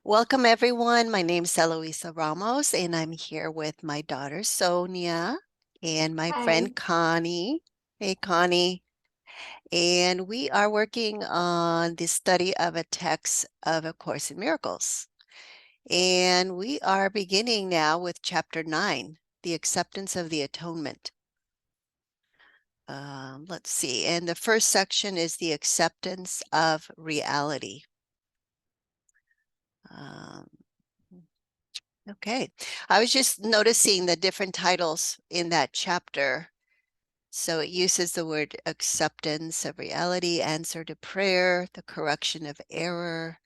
Welcome, everyone. My name is Eloisa Ramos, and I'm here with my daughter, Sonia, and my Hi. friend, Connie. Hey, Connie. And we are working on the study of a text of A Course in Miracles. And we are beginning now with Chapter 9, The Acceptance of the Atonement. Let's see. And the first section is the acceptance of reality. Um, Okay, I was just noticing the different titles in that chapter. So it uses the word acceptance of reality, answer to prayer, the correction of error,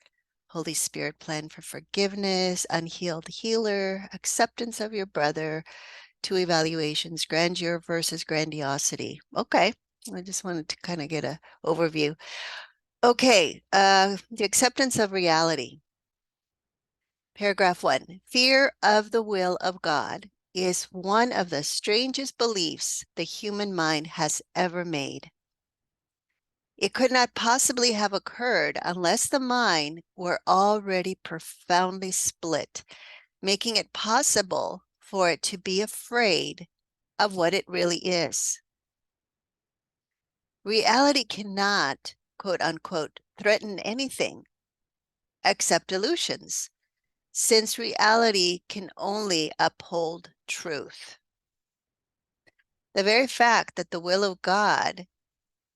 Holy Spirit plan for forgiveness, unhealed healer, acceptance of your brother, two evaluations, grandeur versus grandiosity. Okay, I just wanted to kind of get an overview. Okay, the acceptance of reality. Paragraph 1. Fear of the will of God is one of the strangest beliefs the human mind has ever made. It could not possibly have occurred unless the mind were already profoundly split, making it possible for it to be afraid of what it really is. Reality cannot, quote unquote, threaten anything except illusions, since reality can only uphold truth. The very fact that the will of God,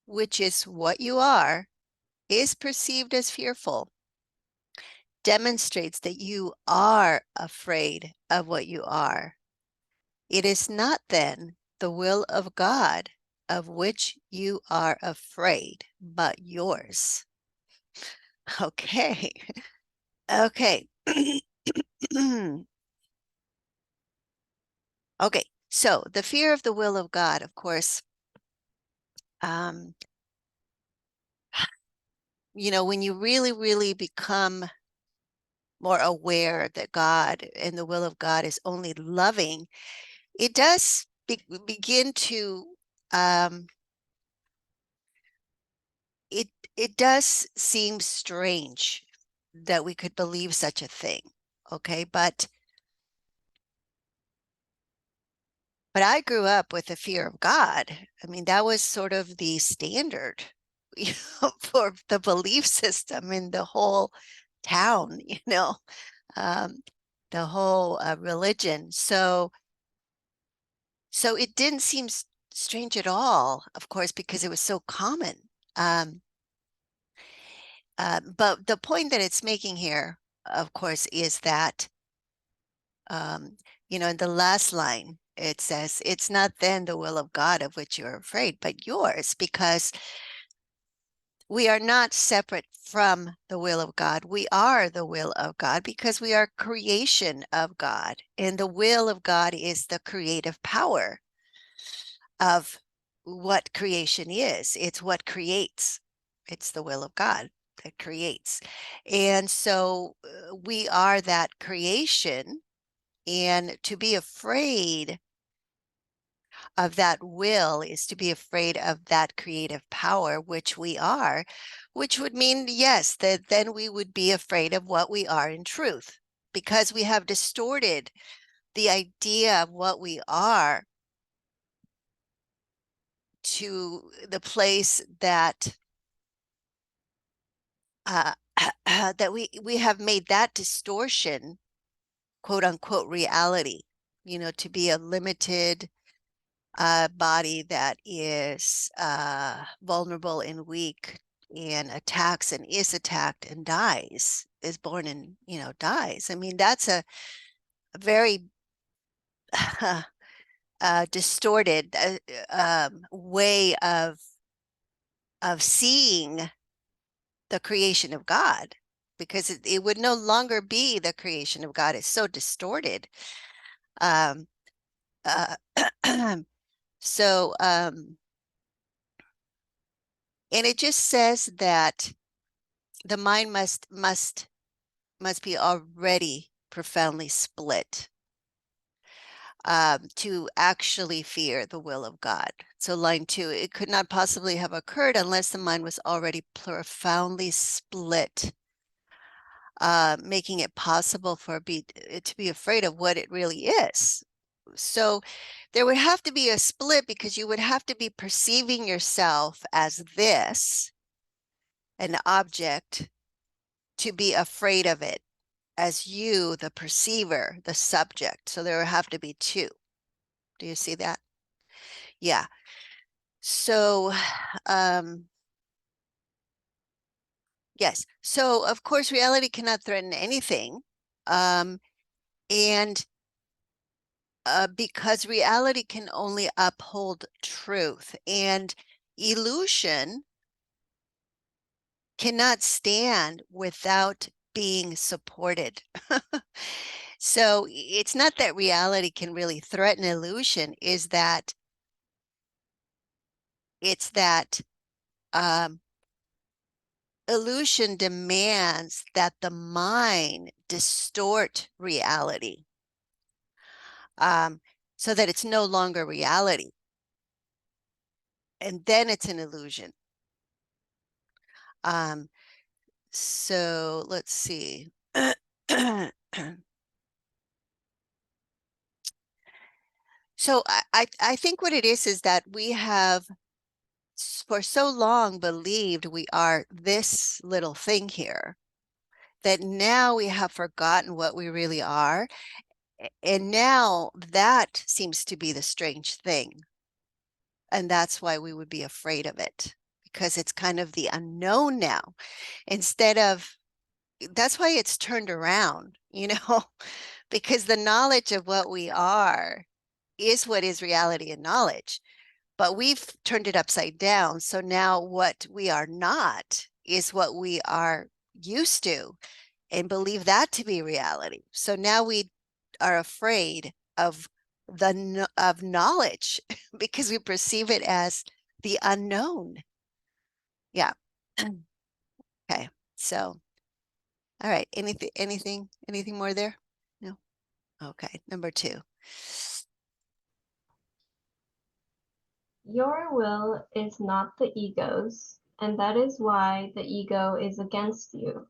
which is what you are, is perceived as fearful, demonstrates that you are afraid of what you are. It is not then the will of God of which you are afraid, but yours. Okay. Okay. Okay. So the fear of the will of God, of course, um, when you really, really become more aware that God and the will of God is only loving, it does begin to it it does seem strange that we could believe such a thing. Okay, but I grew up with the fear of God. I mean, that was sort of the standard, for the belief system in the whole town, um, the whole religion. So it didn't seem strange at all, of course, because it was so common. But the point that it's making here, of course, is that, um, in the last line, it says, it's not then the will of God of which you're afraid, but yours, because we are not separate from the will of God. We are the will of God because we are creation of God. And the will of God is the creative power of what creation is. It's what creates. It's the will of God that creates. And so we are that creation. And to be afraid of that will is to be afraid of that creative power, which we are, which would mean, yes, that then we would be afraid of what we are in truth, because we have distorted the idea of what we are to the place that that we have made that distortion, quote unquote, reality, to be a limited body that is vulnerable and weak and attacks and is attacked and dies, is born and, dies. I mean, that's a very distorted way of seeing the creation of God, because it would no longer be the creation of God. It's so distorted. Um, uh, so, and it just says that the mind must be already profoundly split to actually fear the will of God. So line 2, it could not possibly have occurred unless the mind was already profoundly split making it possible for it to be afraid of what it really is. So there would have to be a split, because you would have to be perceiving yourself as this, an object, to be afraid of it as you, the perceiver, the subject. So there would have to be two. Do you see that? Yeah. So, yes. So of course, reality cannot threaten anything. And because reality can only uphold truth, and illusion cannot stand without being supported. So it's not that reality can really threaten illusion, is that it's that illusion demands that the mind distort reality, so that it's no longer reality. And then it's an illusion. So let's see. So I think what it is that we have for so long believed we are this little thing here, that now we have forgotten what we really are. And now that seems to be the strange thing. And that's why we would be afraid of it, because it's kind of the unknown now. Instead of, that's why it's turned around, because the knowledge of what we are is what is reality and knowledge. But we've turned it upside down. So now what we are not is what we are used to, and believe that to be reality. So now we are afraid of of knowledge because we perceive it as the unknown. Yeah. Okay. So, all right. Anything more there? No. Okay. Number 2. Your will is not the ego's, and that is why the ego is against you.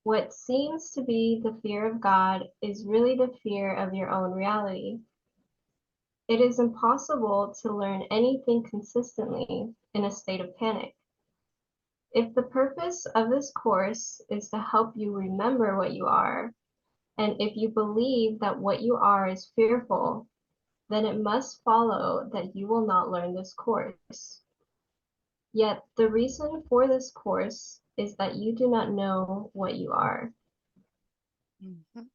What seems to be the fear of God is really the fear of your own reality. It is impossible to learn anything consistently in a state of panic. If the purpose of this course is to help you remember what you are, and if you believe that what you are is fearful, then it must follow that you will not learn this course. Yet the reason for this course is that you do not know what you are. Mhm.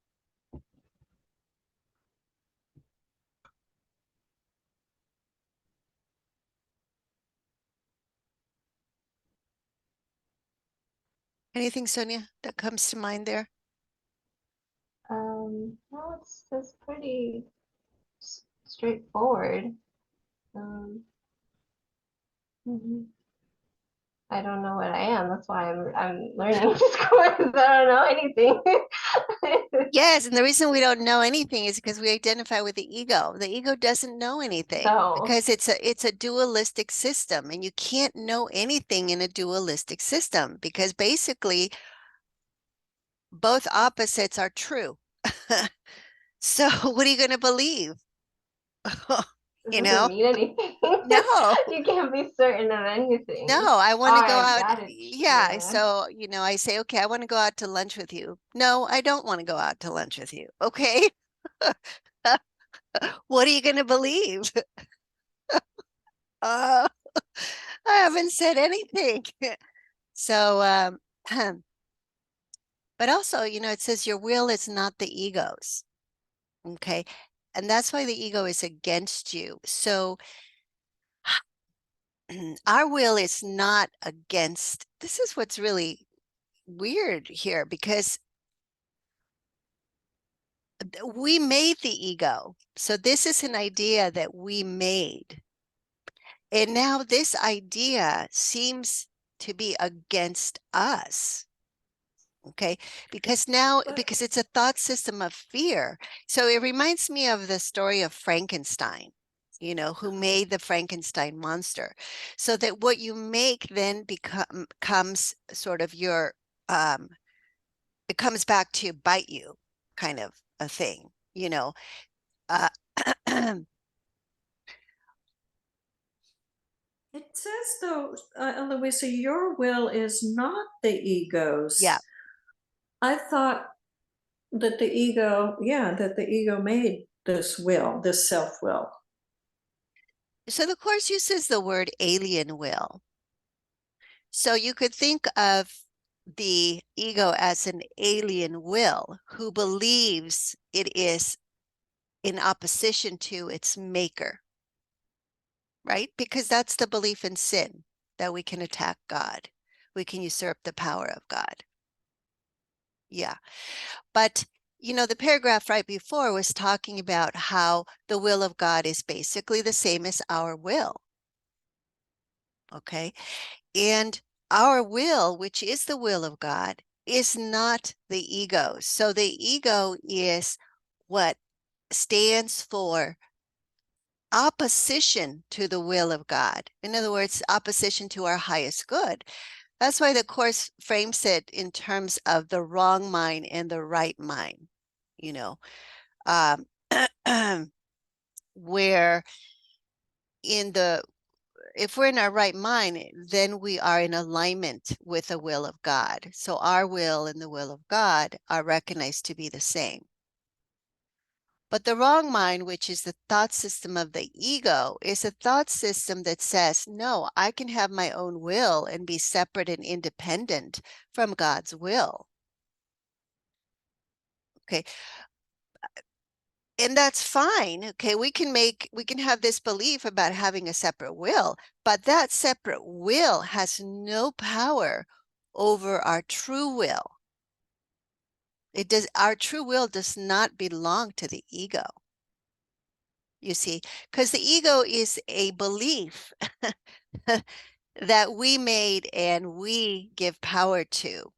Anything, Sonia, that comes to mind there? No, it's pretty straightforward. Mhm. I don't know what I am. That's why I'm learning this course. I don't know anything. Yes, and the reason we don't know anything is because we identify with the ego. The ego doesn't know anything So, because it's a dualistic system, and you can't know anything in a dualistic system, because basically both opposites are true. So what are you going to believe? it You doesn't know? mean anything. No. You can't be certain of No, anything. I All want to go right, out. got it. Yeah, Yeah. so, I say, okay, I want to go out to lunch with you. No, I don't want to go out to lunch with you. Okay. What are you going to believe? Uh, I haven't said anything. So, but also, it says your will is not the ego's. Okay. And that's why the ego is against you. So our will is not against. This is what's really weird here, because we made the ego. So this is an idea that we made. And now this idea seems to be against us. Okay, because it's a thought system of fear. So it reminds me of the story of Frankenstein, who made the Frankenstein monster. So that what you make then becomes sort of your it comes back to bite you, kind of a thing, you know. Uh, It says, though, Eloisa, your will is not the yeah. ego's. I thought that the ego made this will, this self will. So the Course uses the word alien will. So you could think of the ego as an alien will who believes it is in opposition to its maker, right? Because that's the belief in sin, that we can attack God, we can usurp the power of God. Yeah. But, the paragraph right before was talking about how the will of God is basically the same as our will. Okay. And our will, which is the will of God, is not the ego. So the ego is what stands for opposition to the will of God. In other words, opposition to our highest good. That's why the Course frames it in terms of the wrong mind and the right mind, you know, um, where in the if we're in our right mind, then we are in alignment with the will of God. So our will and the will of God are recognized to be the same. But the wrong mind, which is the thought system of the ego, is a thought system that says, no, I can have my own will and be separate and independent from God's will. Okay. And that's fine. Okay. We can have this belief about having a separate will, but that separate will has no power over our true will. Our true will does not belong to the ego. You see, because the ego is a belief that we made and we give power to,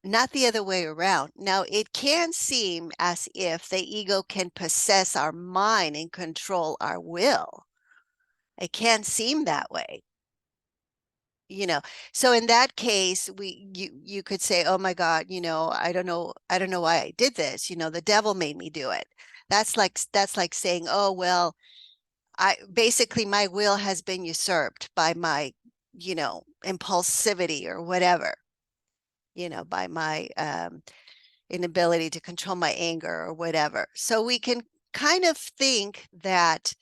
not the other way around. Now, it can seem as if the ego can possess our mind and control our will. It can seem that way. So in that case, you could say, oh my God, I don't know why I did this. The devil made me do it. That's like saying, oh well, I basically my will has been usurped by my, impulsivity or whatever, by my inability to control my anger or whatever. So we can kind of think that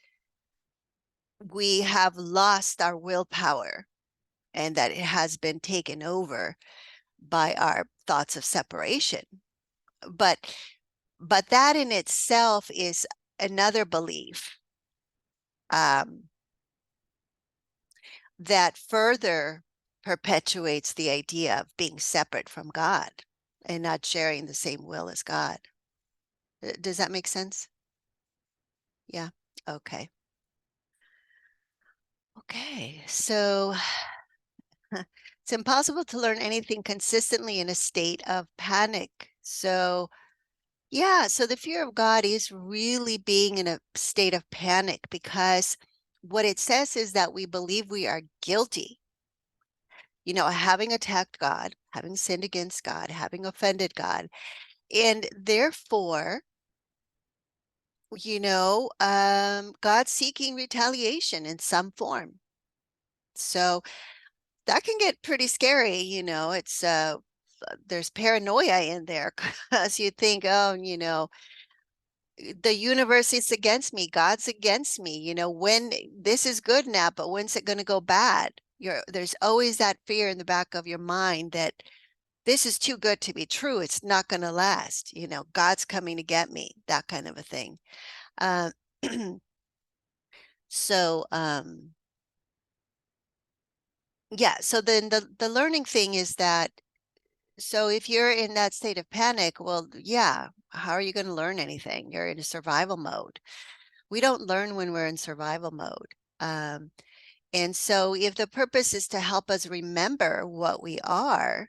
we have lost our willpower and that it has been taken over by our thoughts of separation. But that in itself is another belief that further perpetuates the idea of being separate from God and not sharing the same will as God. Does that make sense? Yeah. Okay. Okay. So it's impossible to learn anything consistently in a state of panic. So, yeah, so the fear of God is really being in a state of panic because what it says is that we believe we are guilty, having attacked God, having sinned against God, having offended God, and therefore, God's seeking retaliation in some form. So that can get pretty scary, it's there's paranoia in there because you think, oh, the universe is against me, God's against me, when this is good now, but when's it going to go bad? There's always that fear in the back of your mind that this is too good to be true, it's not going to last, God's coming to get me, that kind of a thing. uh, so yeah, so then the learning thing is that, so if you're in that state of panic, well, yeah, how are you going to learn anything? You're in a survival mode. We don't learn when we're in survival mode. And so if the purpose is to help us remember what we are,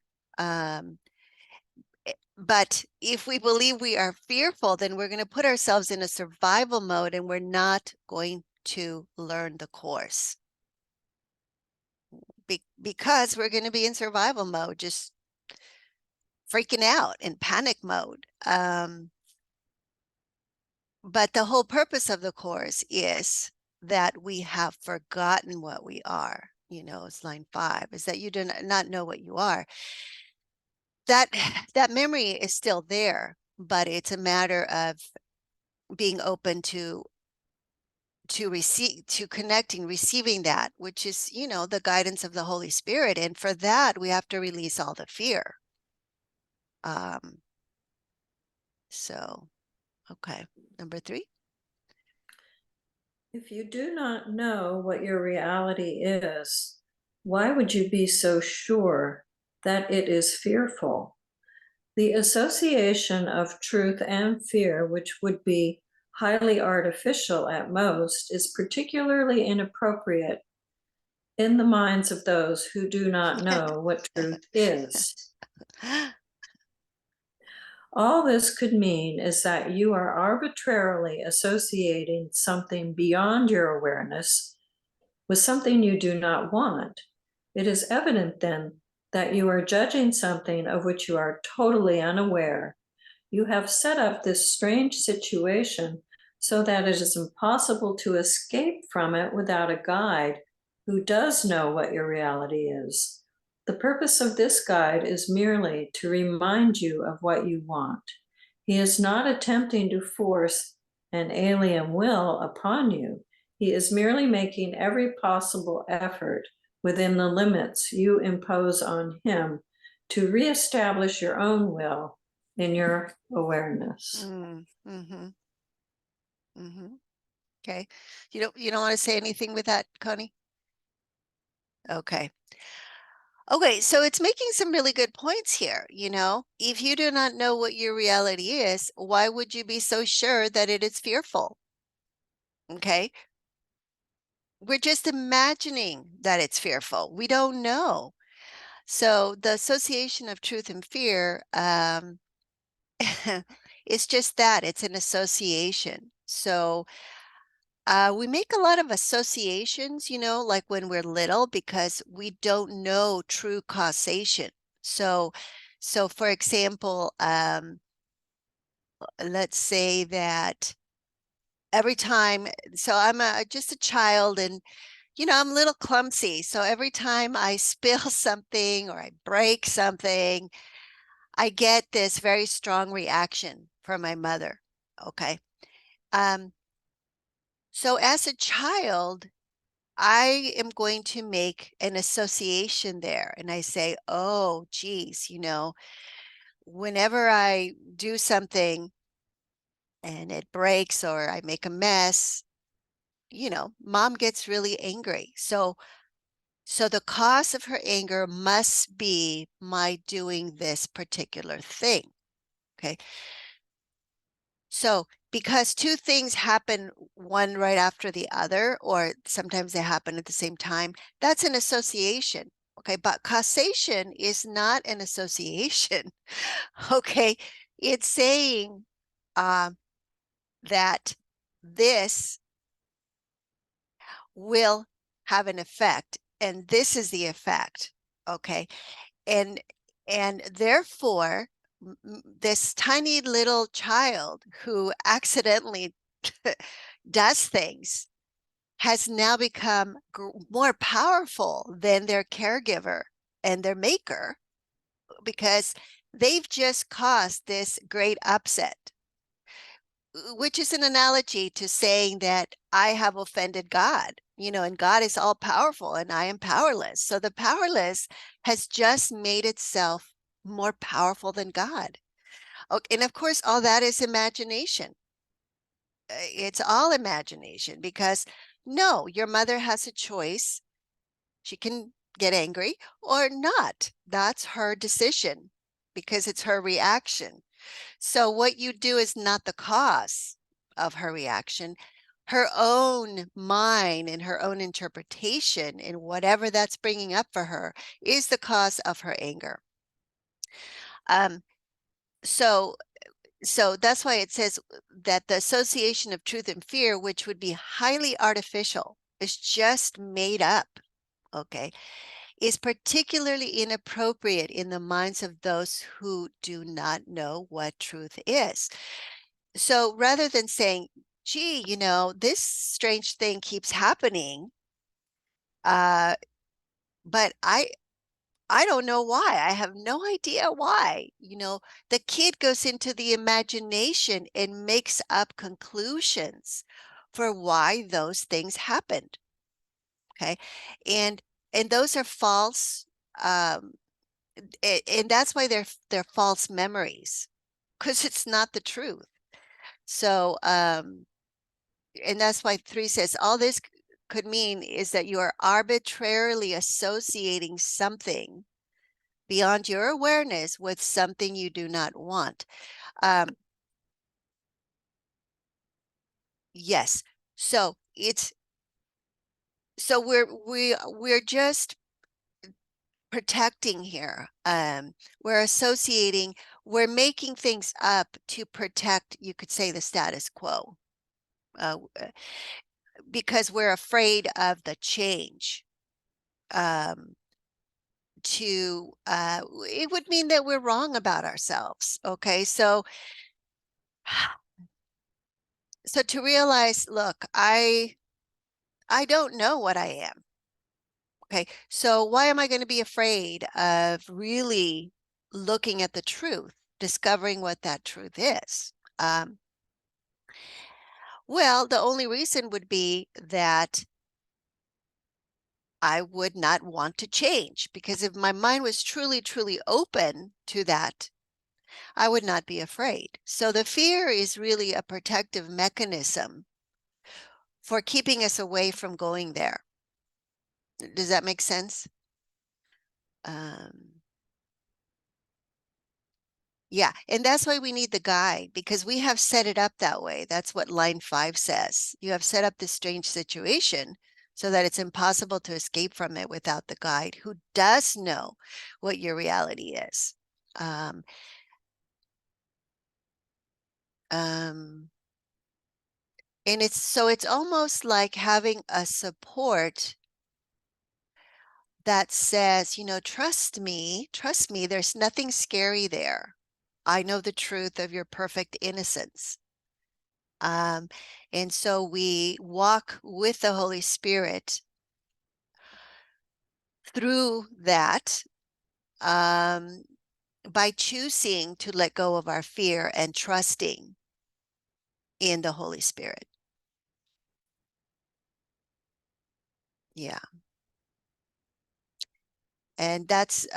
but if we believe we are fearful, then we're going to put ourselves in a survival mode and we're not going to learn the course. Because we're going to be in survival mode, just freaking out in panic mode. But the whole purpose of the Course is that we have forgotten what we are. It's line 5, is that you do not know what you are. That memory is still there, but it's a matter of being open to connecting, receiving that, which is, the guidance of the Holy Spirit. And for that, we have to release all the fear. So, okay, number 3. If you do not know what your reality is, why would you be so sure that it is fearful? The association of truth and fear, which would be highly artificial at most, is particularly inappropriate in the minds of those who do not know what truth is. All this could mean is that you are arbitrarily associating something beyond your awareness with something you do not want. It is evident then that you are judging something of which you are totally unaware. You have set up this strange situation so that it is impossible to escape from it without a guide who does know what your reality is. The purpose of this guide is merely to remind you of what you want. He is not attempting to force an alien will upon you. He is merely making every possible effort within the limits you impose on him to reestablish your own will in your awareness. Okay. You don't want to say anything with that, Connie? Okay. Okay, so it's making some really good points here. If you do not know what your reality is, why would you be so sure that it is fearful? Okay. We're just imagining that it's fearful. We don't know. So the association of truth and fear, it's just that, it's an association. So we make a lot of associations, like when we're little, because we don't know true causation. So for example, let's say that every time, so I'm just a child, and I'm a little clumsy. So every time I spill something or I break something, I get this very strong reaction from my mother. Okay. So as a child, I am going to make an association there. And I say, oh, geez, whenever I do something and it breaks or I make a mess, mom gets really angry. So the cause of her anger must be my doing this particular thing. Okay. So because two things happen one right after the other, or sometimes they happen at the same time, that's an association. Okay. But causation is not an association. Okay. It's saying that this will have an effect, and this is the effect. Okay. And therefore, this tiny little child who accidentally does things has now become more powerful than their caregiver and their maker, because they've just caused this great upset, which is an analogy to saying that I have offended God, and God is all powerful and I am powerless. So the powerless has just made itself more powerful than God. Okay, and of course, all that is imagination. It's all imagination, because no, your mother has a choice. She can get angry or not. That's her decision, because it's her reaction. So what you do is not the cause of her reaction. Her own mind and her own interpretation and whatever that's bringing up for her is the cause of her anger. So that's why it says that the association of truth and fear, which would be highly artificial, is just made up. Okay. is particularly inappropriate in the minds of those who do not know what truth is. So rather than saying, gee, this strange thing keeps happening, but I don't know why. I have no idea why. The kid goes into the imagination and makes up conclusions for why those things happened. Okay. And those are false. And that's why they're false memories, because it's not the truth. So, and that's why 3 says all this could mean is that you are arbitrarily associating something beyond your awareness with something you do not want. Yes. So we're just protecting here. We're associating, we're making things up to protect, you could say, the status quo, because we're afraid of the change. It would mean that we're wrong about ourselves. Okay, so to realize, look, I don't know what I am. Okay, so why am I going to be afraid of really looking at the truth, discovering what that truth is? Well, the only reason would be that I would not want to change, because if my mind was truly, truly open to that, I would not be afraid. So the fear is really a protective mechanism for keeping us away from going there. Does that make sense? Yeah, and that's why we need the guide, because we have set it up that way. That's what line 5 says. You have set up this strange situation so that it's impossible to escape from it without the guide who does know what your reality is. And it's almost like having a support that says, trust me, there's nothing scary there. I know the truth of your perfect innocence. And so we walk with the Holy Spirit through that, by choosing to let go of our fear and trusting in the Holy Spirit. Yeah. And that's,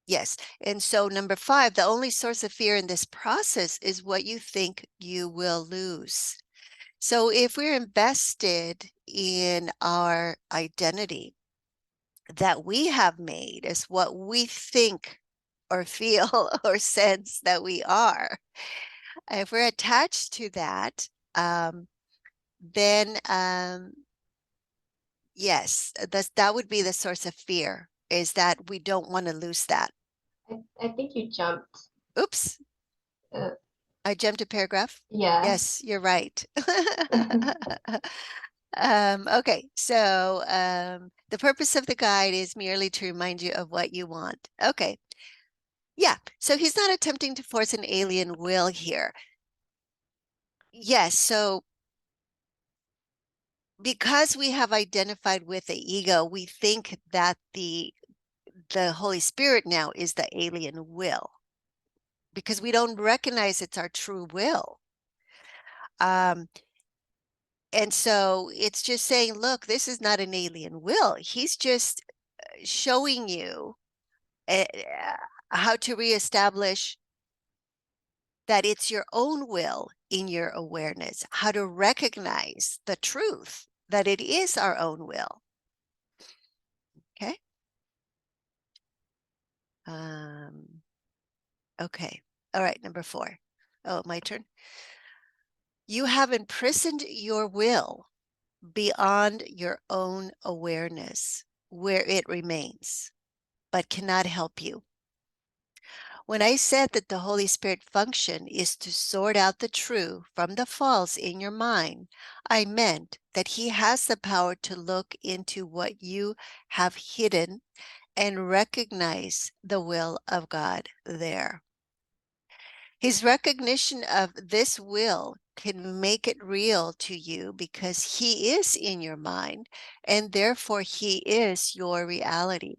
yes. And so number 5, the only source of fear in this process is what you think you will lose. So if we're invested in our identity that we have made as what we think or feel or sense that we are, if we're attached to that, then yes, that would be the source of fear, is that we don't want to lose that. I think you jumped. Oops. Uh, I jumped a paragraph. yeah. Yes, you're right. Okay, so the purpose of the guide is merely to remind you of what you want. Okay. Yeah, so he's not attempting to force an alien will here. Yes, so because we have identified with the ego, we think that the Holy Spirit now is the alien will, because we don't recognize it's our true will. And so it's just saying, look, this is not an alien will. He's just showing you how to reestablish that it's your own will in your awareness, how to recognize the truth that it is our own will. Okay. Okay. All right. Number 4. Oh, my turn. You have imprisoned your will beyond your own awareness, where it remains, but cannot help you. When I said that the Holy Spirit function is to sort out the true from the false in your mind, I meant that he has the power to look into what you have hidden and recognize the will of God there. His recognition of this will can make it real to you because he is in your mind and therefore he is your reality.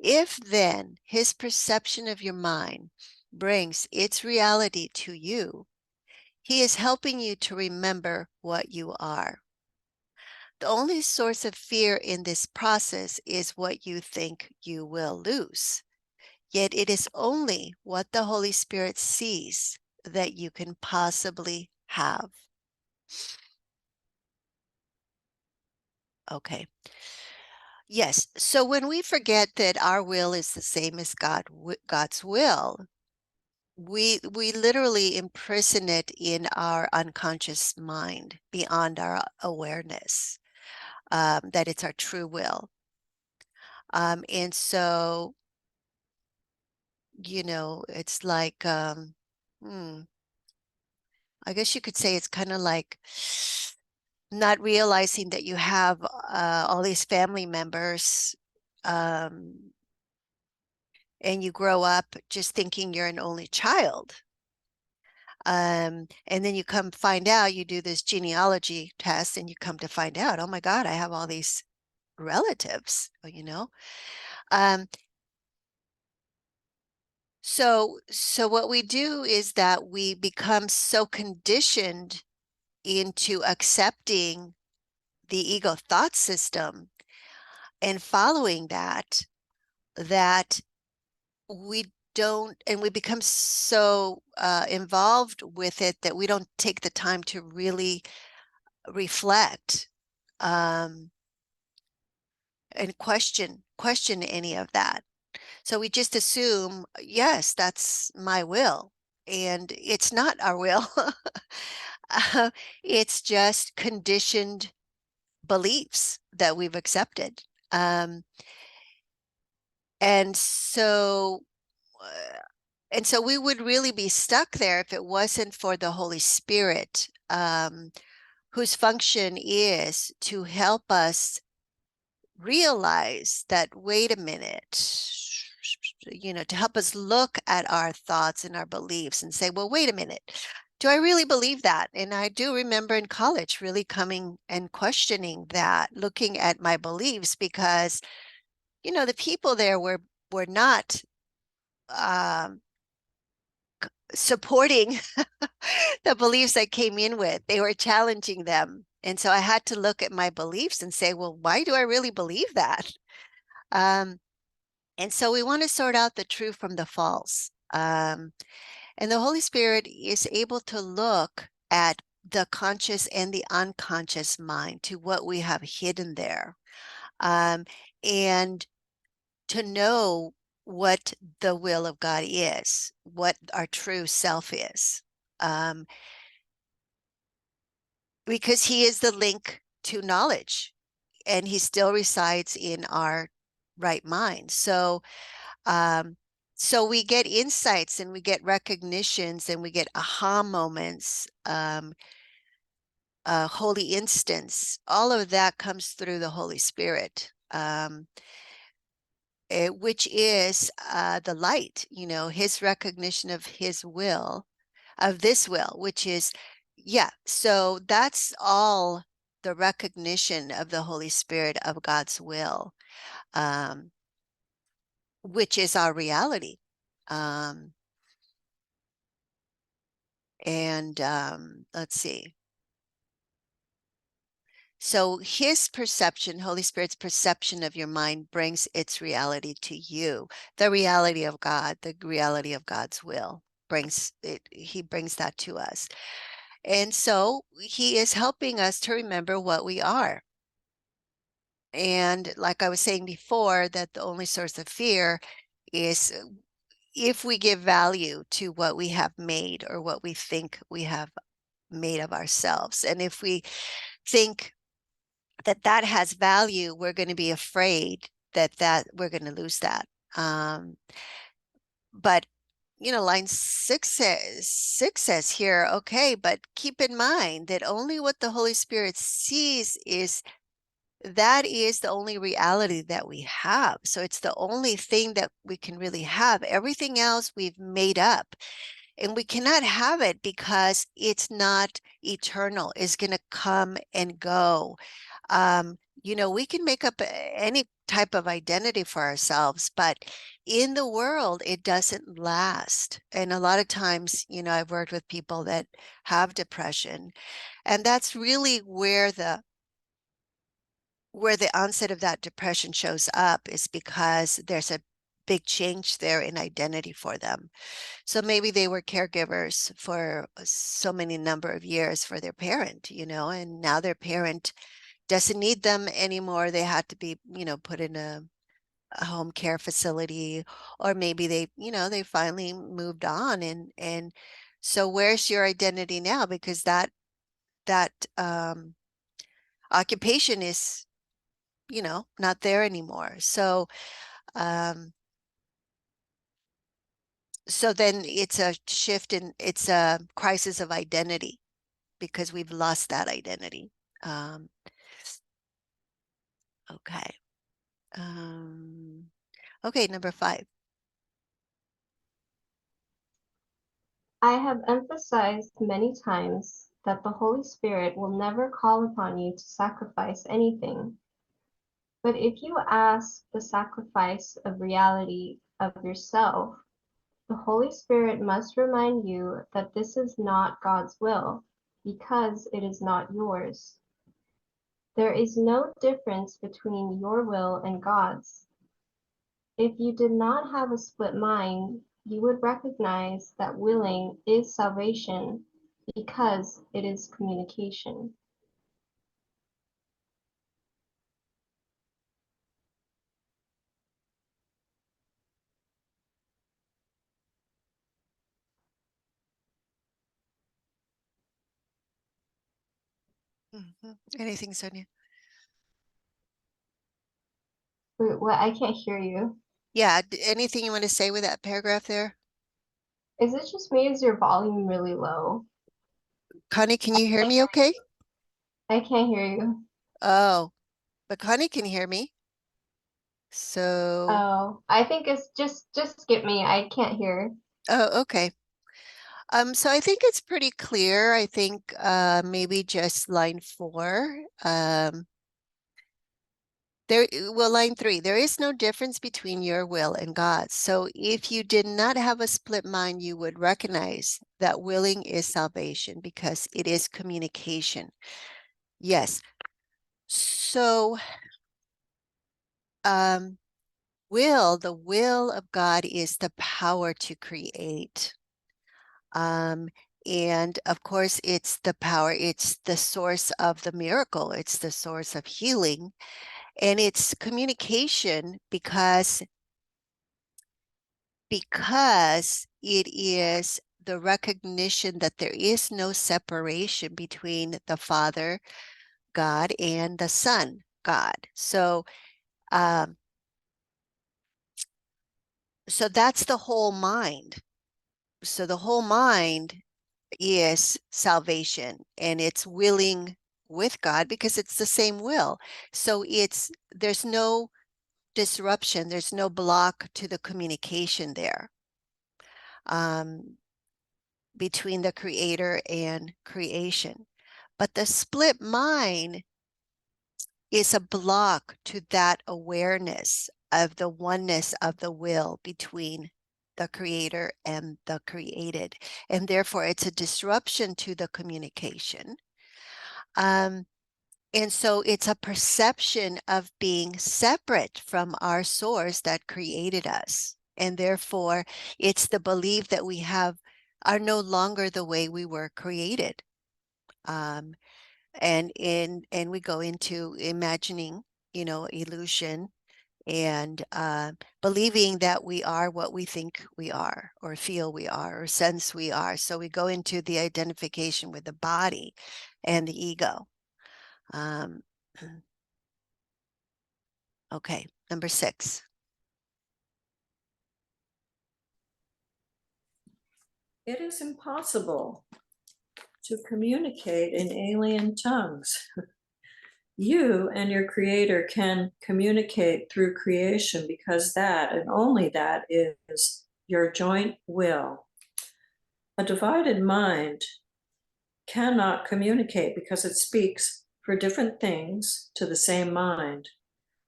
If then his perception of your mind brings its reality to you, he is helping you to remember what you are. The only source of fear in this process is what you think you will lose. Yet it is only what the Holy Spirit sees that you can possibly have. Okay. Yes. So when we forget that our will is the same as God's will, we literally imprison it in our unconscious mind beyond our awareness, that it's our true will. And so, it's like, I guess you could say it's kind of like not realizing that you have all these family members, and you grow up just thinking you're an only child. And then you come find out, you do this genealogy test and you come to find out, oh my God, I have all these relatives. Um, so what we do is that we become so conditioned into accepting the ego thought system and following that we don't, and we become so involved with it that we don't take the time to really reflect, and question any of that. So we just assume, yes, that's my will, and it's not our will. It's just conditioned beliefs that we've accepted. And so we would really be stuck there if it wasn't for the Holy Spirit, whose function is to help us realize that, wait a minute, to help us look at our thoughts and our beliefs and say, well, wait a minute, do I really believe that? And I do remember in college really coming and questioning that, looking at my beliefs, because, the people there were not supporting the beliefs I came in with. They were challenging them. And so I had to look at my beliefs and say, well, why do I really believe that? And so we want to sort out the true from the false. And the Holy Spirit is able to look at the conscious and the unconscious mind, to what we have hidden there, and to know what the will of God is, what our true self is, because he is the link to knowledge and he still resides in our right mind. So we get insights and we get recognitions and we get aha moments, holy instance. All of that comes through the Holy Spirit, which is the light, his recognition of his will, of this will, which is, so that's all the recognition of the Holy Spirit of God's will, which is our reality. Let's see. So his perception, Holy Spirit's perception of your mind brings its reality to you. The reality of God, the reality of God's will brings it, he brings that to us. And so he is helping us to remember what we are. And like I was saying before, that the only source of fear is if we give value to what we have made or what we think we have made of ourselves. And if we think that has value, we're going to be afraid that we're going to lose that. But line 6 says here, okay, but keep in mind that only what the Holy Spirit sees is that is the only reality that we have. So it's the only thing that we can really have. Everything else we've made up. And we cannot have it because it's not eternal. It's going to come and go. We can make up any type of identity for ourselves, but in the world, it doesn't last. And a lot of times, I've worked with people that have depression, and that's really where the onset of that depression shows up, is because there's a big change there in identity for them. So maybe they were caregivers for so many number of years for their parent, and now their parent doesn't need them anymore. They had to be, put in a home care facility, or maybe they finally moved on, and so where's your identity now? Because that occupation is, not there anymore. Um, so then it's a shift it's a crisis of identity, because we've lost that identity. Um, okay. Okay, number 5. I have emphasized many times that the Holy Spirit will never call upon you to sacrifice anything. But if you ask the sacrifice of reality of yourself, the Holy Spirit must remind you that this is not God's will, because it is not yours. There is no difference between your will and God's. If you did not have a split mind, you would recognize that willing is salvation, because it is communication. Anything, Sonia? Wait, what? I can't hear you. Yeah, anything you want to say with that paragraph there? Is it just me? Is your volume really low? Connie, can you hear me okay? I can't hear you. Oh, but Connie can hear me. So, Oh, I think it's just skip me. I can't hear. oh, okay. So I think it's pretty clear. I think maybe just line 4. Line 3, there is no difference between your will and God's. So if you did not have a split mind, you would recognize that willing is salvation, because it is communication. Yes. So, the will of God is the power to create. And of course, it's the power, it's the source of the miracle, it's the source of healing, and it's communication, because it is the recognition that there is no separation between the Father, God, and the Son, God. Um, so that's the whole mind. So the whole mind is salvation, and it's willing with God, because it's the same will. So there's no disruption, there's no block to the communication there, between the creator and creation. But the split mind is a block to that awareness of the oneness of the will between the creator and the created. And therefore, it's a disruption to the communication. Um, and so it's a perception of being separate from our source that created us. And therefore, it's the belief that we are no longer the way we were created. Um, and we go into imagining, illusion, and believing that we are what we think we are, or feel we are, or sense we are. So we go into the identification with the body and the ego. Um, okay, number 6. It is impossible to communicate in alien tongues. You and your creator can communicate through creation because that and only that is your joint will. A divided mind cannot communicate because it speaks for different things to the same mind.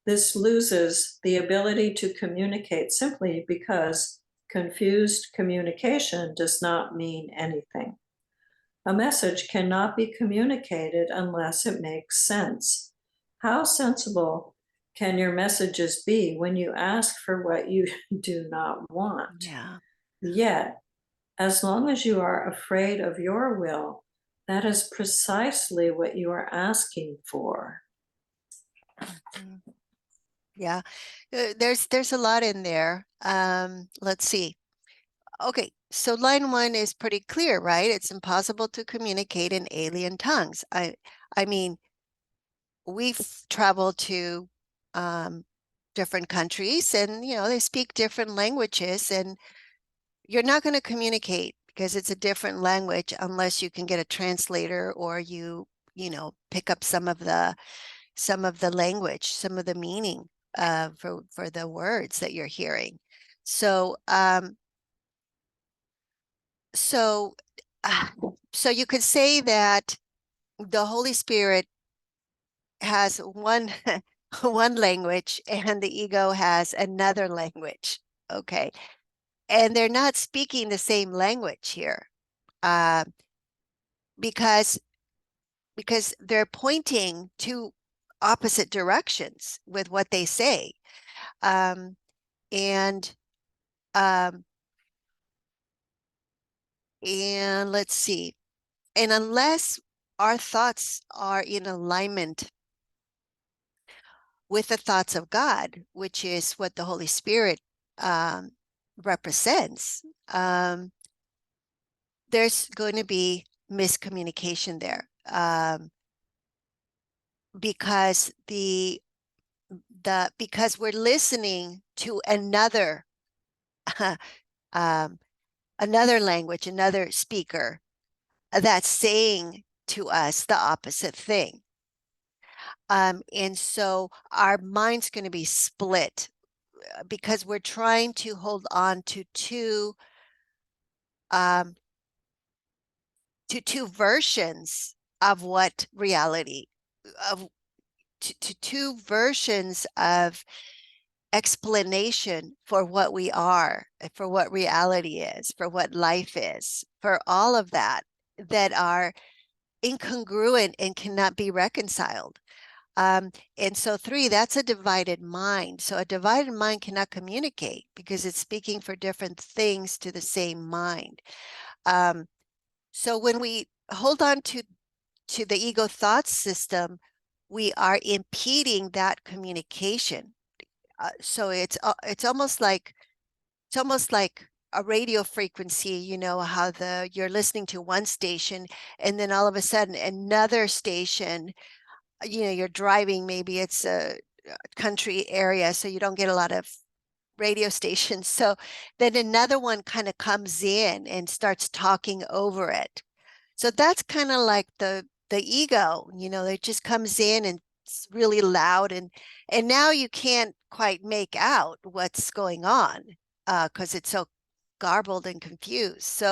This loses the ability to communicate simply because confused communication does not mean anything. A message cannot be communicated unless it makes sense. How sensible can your messages be when you ask for what you do not want? Yeah. Yet, as long as you are afraid of your will, that is precisely what you are asking for. Mhm. Yeah. There's a lot in there. Let's see. Okay, so line one is pretty clear, right? It's impossible to communicate in alien tongues. I mean, we've traveled to different countries, and they speak different languages, and you're not going to communicate because it's a different language unless you can get a translator, or pick up some of the language, some of the meaning for the words that you're hearing. So so uh, so you could say that the Holy Spirit has one one language and the ego has another language. Okay. And they're not speaking the same language here, uh, because they're pointing to opposite directions with what they say. Um, and um, and let's see. And unless our thoughts are in alignment with the thoughts of God, which is what the Holy Spirit um, represents, there's going to be miscommunication there, because because we're listening to um, another language, another speaker that's saying to us the opposite thing. And so our mind's going to be split because we're trying to hold on um, two versions of what reality, of to two versions of explanation for what we are, for what reality is, for what life is, for all of that are incongruent and cannot be reconciled. And so three, that's a divided mind. So a divided mind cannot communicate because it's speaking for different things to the same mind. So when we hold on to the ego thought system, we are impeding that communication. So it's almost like a radio frequency. You know how you're listening to one station, and then all of a sudden another station. You're driving, maybe it's a country area, so you don't get a lot of radio stations. So then another one kind of comes in and starts talking over it. So that's kind of like the ego, it just comes in and it's really loud, and now you can't quite make out what's going on because it's so garbled and confused.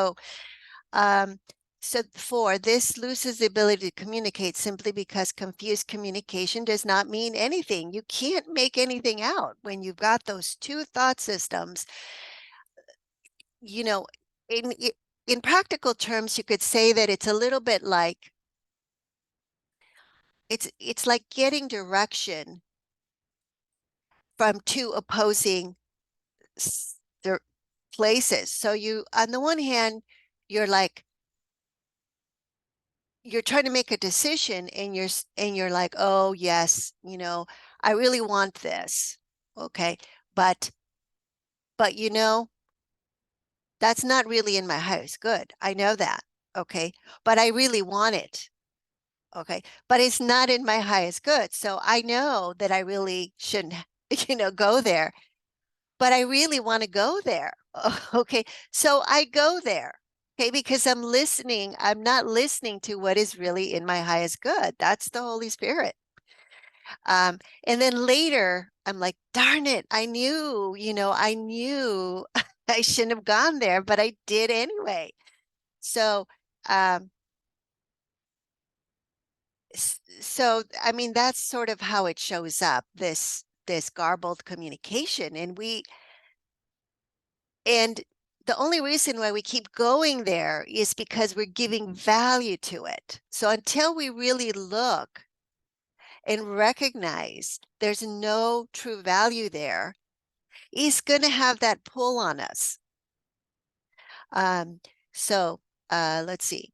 Um, so four, this loses the ability to communicate simply because confused communication does not mean anything. You can't make anything out when you've got those two thought systems. You know, in in practical terms, you could say that it's a little bit like it's like getting direction from two opposing places. So you, on the one hand, you're like you're trying to make a decision, and you're like, oh yes, I really want this. Okay, but but that's not really in my highest good. I know that. Okay, but I really want it. Okay, but it's not in my highest good. So I know that I really shouldn't, go there, but I really want to go there. Okay, so I go there. Okay, because I'm not listening to what is really in my highest good. That's the Holy Spirit. And then later, I'm like, darn it, I knew I shouldn't have gone there, but I did anyway. So, um, so I mean, that's sort of how it shows up, this garbled communication. And the only reason why we keep going there is because we're giving value to it. So until we really look and recognize there's no true value there, it's going to have that pull on us. Um, so let's see.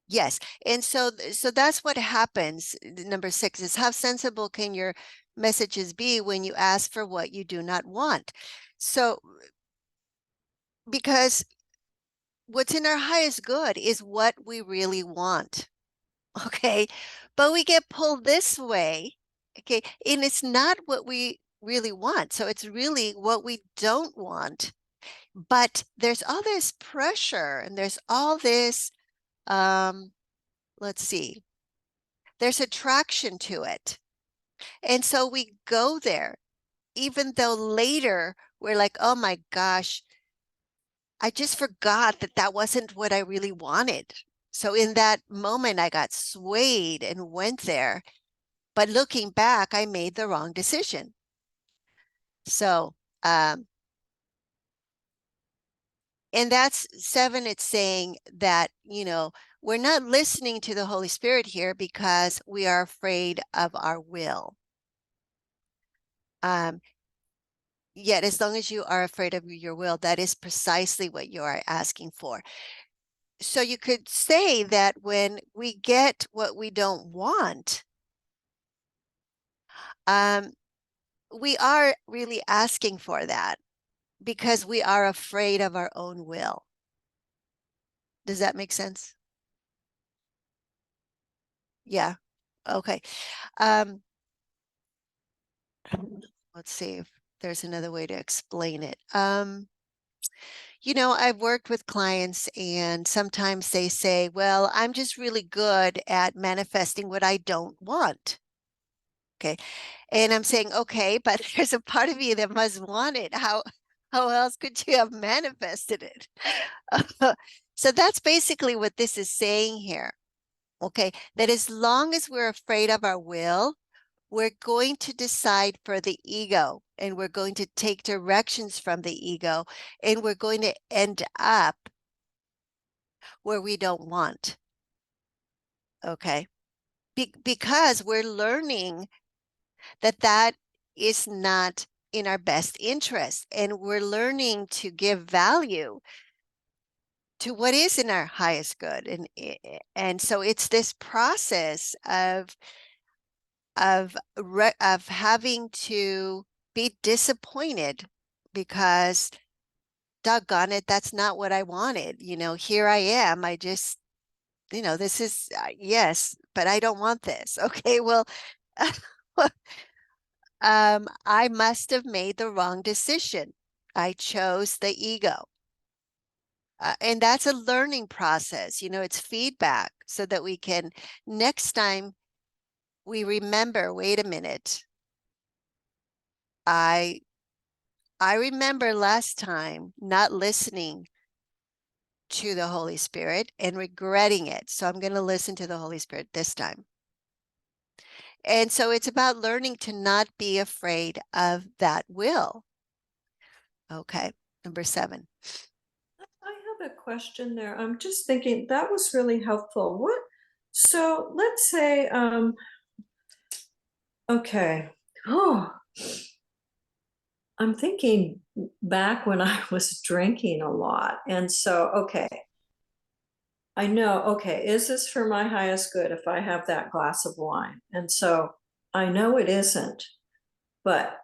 Yes, and so that's what happens. Number 6 is, how sensible can your messages be when you ask for what you do not want? So because what's in our highest good is what we really want. Okay, but we get pulled this way. Okay, and it's not what we really want. So it's really what we don't want. But there's all this pressure and there's all this, let's see, there's attraction to it. And so we go there, even though later we're like, oh my gosh, I just forgot that that wasn't what I really wanted. So in that moment, I got swayed and went there. But looking back, I made the wrong decision. So, and that's 7. It's saying that, we're not listening to the Holy Spirit here because we are afraid of our will. Yet, as long as you are afraid of your will, that is precisely what you are asking for. So you could say that when we get what we don't want, we are really asking for that because we are afraid of our own will. Does that make sense? Yeah. Okay. Let's see if there's another way to explain it. I've worked with clients and sometimes they say, well, I'm just really good at manifesting what I don't want. Okay. And I'm saying, okay, but there's a part of you that must want it. How else could you have manifested it? So that's basically what this is saying here. Okay, that as long as we're afraid of our will, we're going to decide for the ego and we're going to take directions from the ego and we're going to end up where we don't want. Okay, because we're learning that that is not in our best interest and we're learning to give value to what is in our highest good. And so it's this process of having to be disappointed because doggone it, that's not what I wanted. Here I am. I just, this is yes, but I don't want this. Okay, well, I must have made the wrong decision. I chose the ego. And that's a learning process. It's feedback so that we can, next time we remember, wait a minute, I remember last time not listening to the Holy Spirit and regretting it. So I'm going to listen to the Holy Spirit this time. And so it's about learning to not be afraid of that will. Okay, number 7. I have a question there. I'm just thinking that was really helpful. So let's say, okay. Oh, I'm thinking back when I was drinking a lot. And so, okay, I know, okay, is this for my highest good if I have that glass of wine? And so I know it isn't, but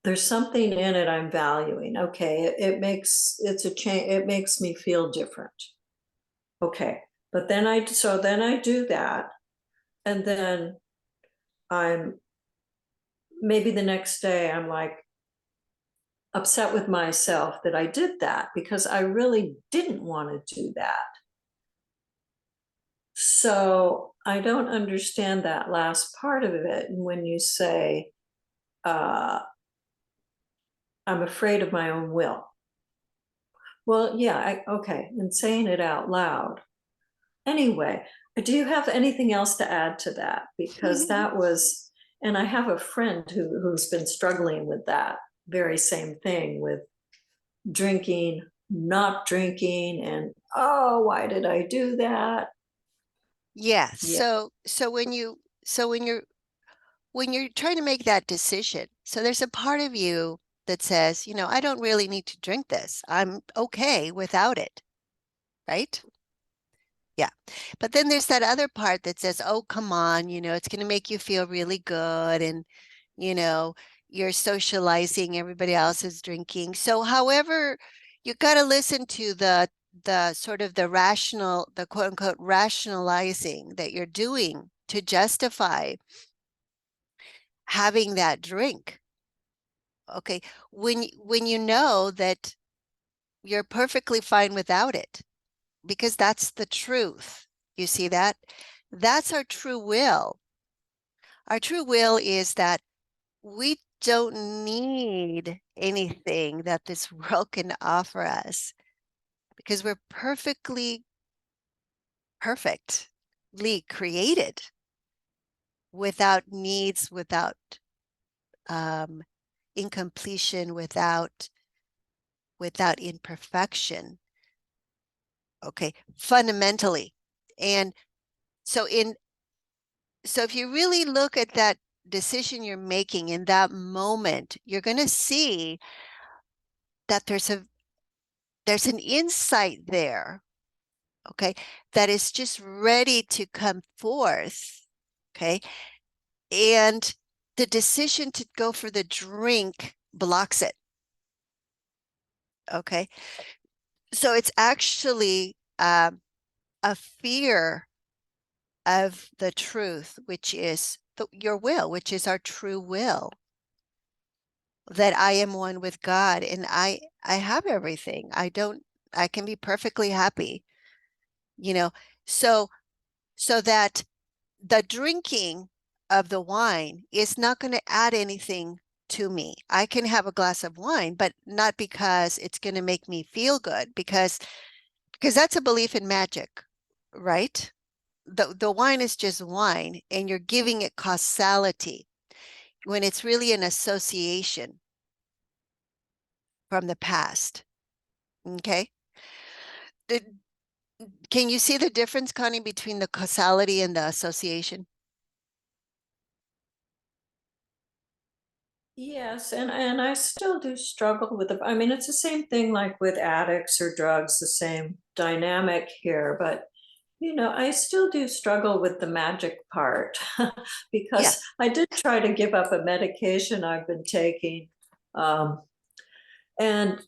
there's something in it I'm valuing. Okay, it's a change, it makes me feel different. Okay, but then I do that, and then I'm maybe the next day I'm like, upset with myself that I did that because I really didn't want to do that. So I don't understand that last part of it. And when you say, I'm afraid of my own will. Well, yeah, okay, and saying it out loud. Anyway, do you have anything else to add to that? Because that was, and I have a friend who's been struggling with that very same thing with drinking, not drinking, and oh, why did I do that? Yeah. Yeah. So when you're trying to make that decision, so there's a part of you that says, I don't really need to drink this. I'm okay without it, right? Yeah. But then there's that other part that says, oh, come on, it's going to make you feel really good. And, you know, you're socializing, everybody else is drinking. So however, you got to listen to the sort of the rational, the quote unquote rationalizing that you're doing to justify having that drink. Okay. When you know that you're perfectly fine without it, because that's the truth. You see that? That's our true will. Our true will is that we don't need anything that this world can offer us because we're perfectly created without needs, without um, incompletion, without imperfection. Okay, fundamentally. And so if you really look at that decision you're making in that moment, you're going to see that there's an insight there, okay, that is just ready to come forth, okay? And the decision to go for the drink blocks it, okay? So it's actually a fear of the truth, which is your will, which is our true will, that I am one with God and I have everything. I can be perfectly happy, you know. So that the drinking of the wine is not going to add anything to me. I can have a glass of wine, but not because it's going to make me feel good, because that's a belief in magic, right? The wine is just wine and you're giving it causality when it's really an association from the past. Okay. Can you see the difference, Connie, between the causality and the association? Yes, and I still do struggle with I mean, it's the same thing like with addicts or drugs, the same dynamic here, but I still do struggle with the magic part Yeah. because I did try to give up a medication I've been taking. Um, and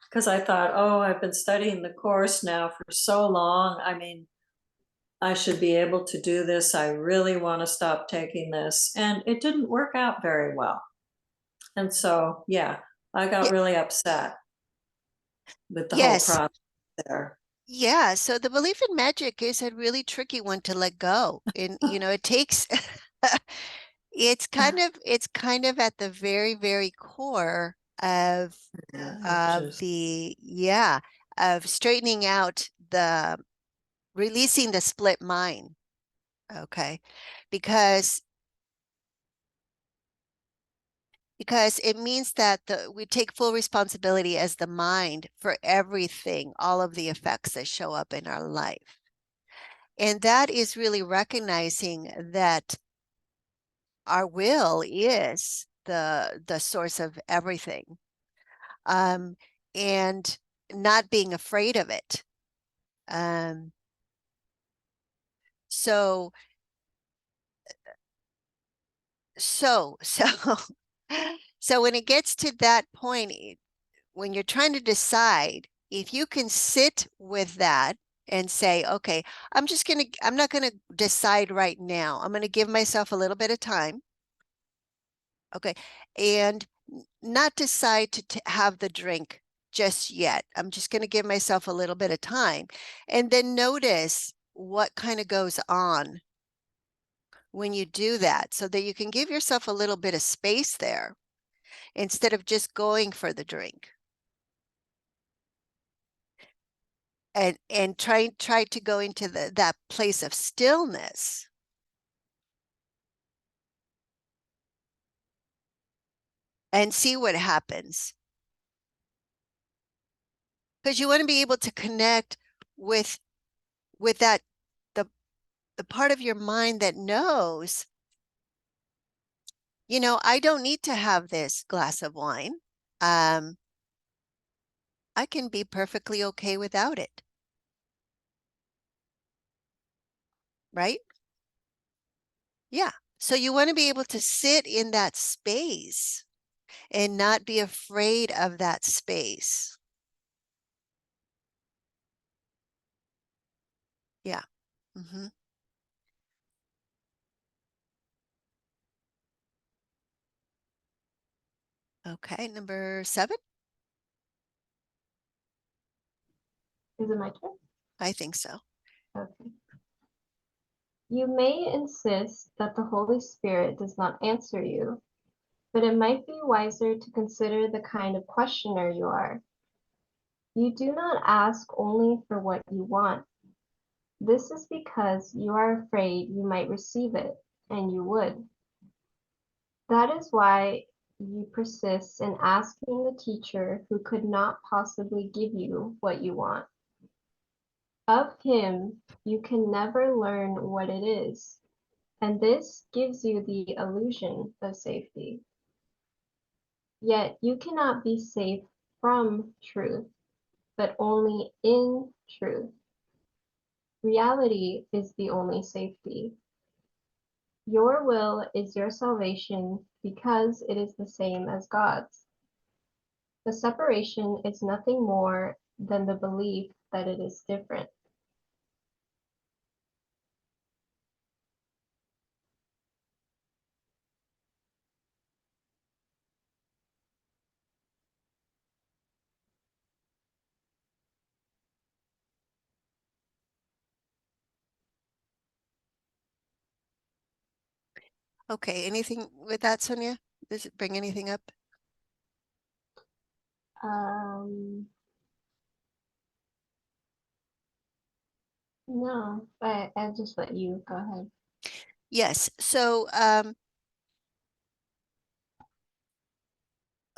because I thought, oh, I've been studying the course now for so long. I mean, I should be able to do this. I really want to stop taking this. And it didn't work out very well. And so, yeah, I got Yeah. really upset with the whole Yes. process there. Yeah. So the belief in magic is a really tricky one to let go. And, it takes, it's kind of at the very, very core of, Yeah, it of just, the, yeah, of straightening out releasing the split mind. Okay. Because it means that we take full responsibility as the mind for everything, all of the effects that show up in our life. And that is really recognizing that our will is the source of everything, um, and not being afraid of it. Um, so so so so when it gets to that point, when you're trying to decide, if you can sit with that and say, okay, I'm not gonna decide right now. I'm gonna give myself a little bit of time. Okay. And not decide to have the drink just yet. I'm just going to give myself a little bit of time, and then notice what kind of goes on when you do that, so that you can give yourself a little bit of space there instead of just going for the drink. And try to go into that place of stillness. And see what happens. Because you want to be able to connect with that the part of your mind that knows, I don't need to have this glass of wine. I can be perfectly okay without it. Right? Yeah. So you want to be able to sit in that space and not be afraid of that space. Yeah. Mm-hmm. Okay, number 7. Is it my turn? I think so. Okay. You may insist that the Holy Spirit does not answer you, but it might be wiser to consider the kind of questioner you are. You do not ask only for what you want. This is because you are afraid you might receive it, and you would. That is why you persist in asking the teacher who could not possibly give you what you want. Of him, you can never learn what it is, and this gives you the illusion of safety. Yet you cannot be safe from truth, but only in truth. Reality is the only safety. Your will is your salvation because it is the same as God's. The separation is nothing more than the belief that it is different. Okay, anything with that, Sonia? Does it bring anything up? No, I'll just let you go ahead. Yes. So,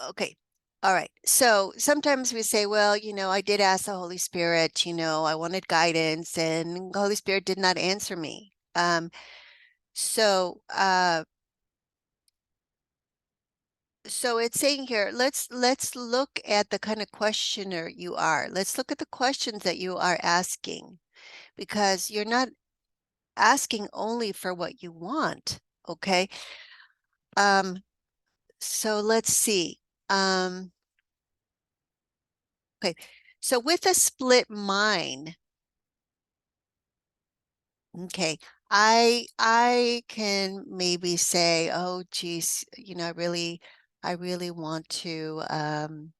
okay. All right. So sometimes we say, well, I did ask the Holy Spirit, I wanted guidance, and the Holy Spirit did not answer me. So, so it's saying here, let's look at the kind of questioner you are. Let's look at the questions that you are asking, because you're not asking only for what you want. Okay. So let's see. Okay. So with a split mind, okay, I can maybe say, oh geez, I really want to I'm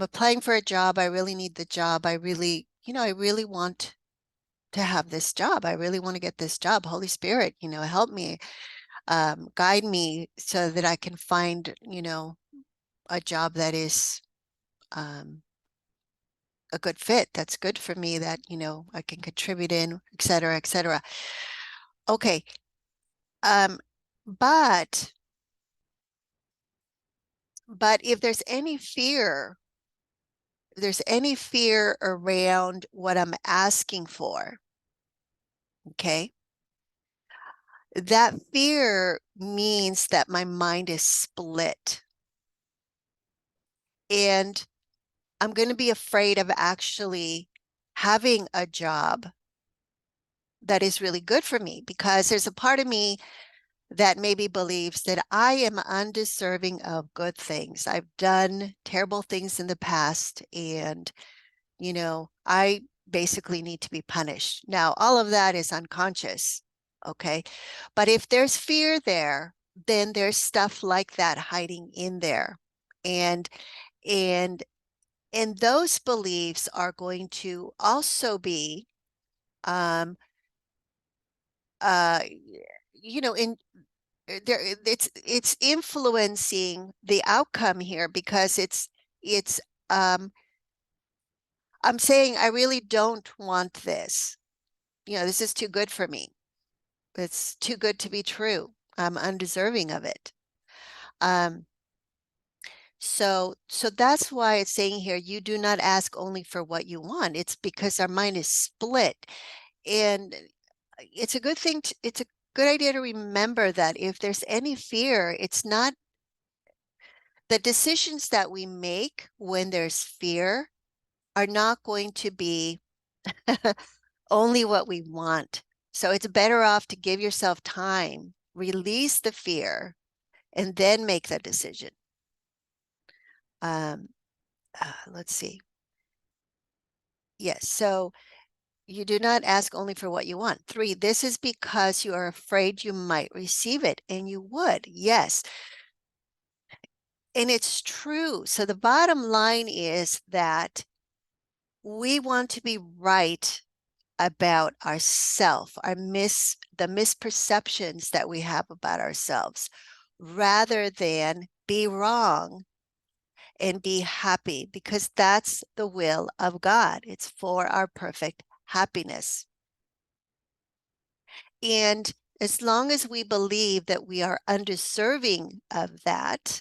applying for a job. I really need the job. I really want to have this job. I really want to get this job. Holy Spirit, help me, guide me so that I can find, a job that is a good fit, that's good for me, that, I can contribute in, et cetera, et cetera. Okay. Um, but if there's any fear, around what I'm asking for, okay, that fear means that my mind is split. And I'm going to be afraid of actually having a job that is really good for me, because there's a part of me that maybe believes that I am undeserving of good things. I've done terrible things in the past, and, I basically need to be punished. Now, all of that is unconscious, okay? But if there's fear there, then there's stuff like that hiding in there. And and those beliefs are going to also be uh you know in there it's influencing the outcome here, because it's I'm saying I really don't want this. This is too good for me. It's too good to be true. I'm undeserving of it. So that's why it's saying here, you do not ask only for what you want. It's because our mind is split. And it's a good thing it's a good idea to remember that if there's any fear, it's not the decisions that we make when there's fear are not going to be only what we want. So it's better off to give yourself time, release the fear, and then make the decision. Let's see. Yes, so you do not ask only for what you want. 3, this is because you are afraid you might receive it, and you would. Yes. And it's true. So the bottom line is that we want to be right about ourself, the misperceptions that we have about ourselves, rather than be wrong and be happy, because that's the will of God. It's for our perfect happiness. And as long as we believe that we are undeserving of that,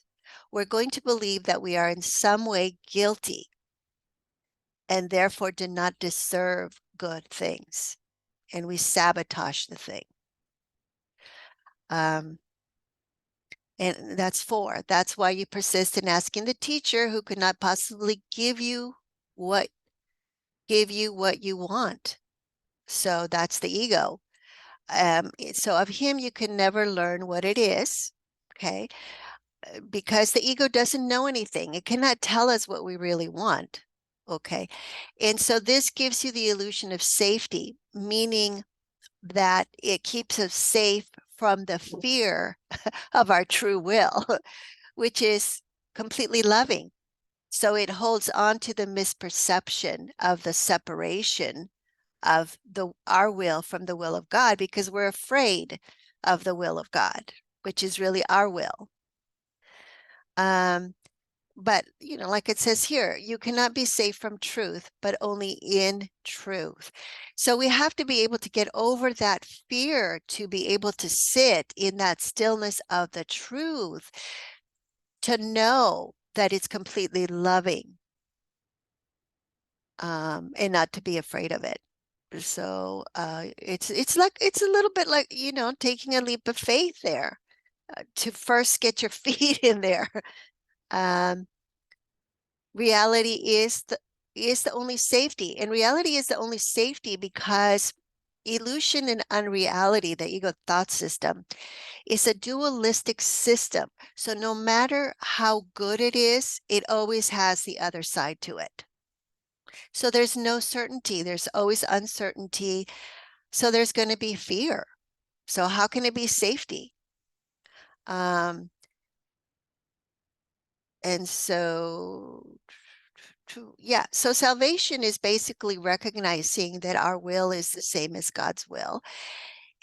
we're going to believe that we are in some way guilty and therefore do not deserve good things. And we sabotage the thing. And that's 4. That's why you persist in asking the teacher, who could not possibly give you what you want. So that's the ego. So of him you can never learn what it is, okay? Because the ego doesn't know anything. It cannot tell us what we really want, okay? And so this gives you the illusion of safety, meaning that it keeps us safe from the fear of our true will, which is completely loving. So it holds on to the misperception of the separation of our will from the will of God, because we're afraid of the will of God, which is really our will. But like it says here, you cannot be safe from truth, but only in truth. So we have to be able to get over that fear to be able to sit in that stillness of the truth, to know that it's completely loving, and not to be afraid of it. So it's a little bit like, taking a leap of faith there, to first get your feet in there. Reality is the only safety, and reality is the only safety because illusion and unreality, the ego thought system, is a dualistic system. So no matter how good it is, it always has the other side to it. So there's no certainty, there's always uncertainty. So there's going to be fear. So how can it be safety? And so, yeah, so salvation is basically recognizing that our will is the same as God's will,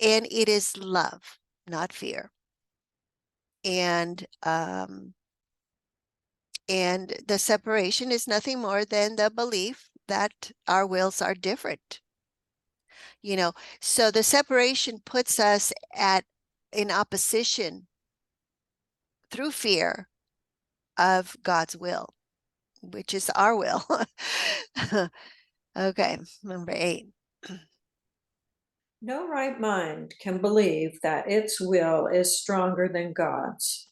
and it is love, not fear. And the separation is nothing more than the belief that our wills are different. So the separation puts us in opposition through fear of God's will, which is our will. Okay, number 8. No right mind can believe that its will is stronger than God's.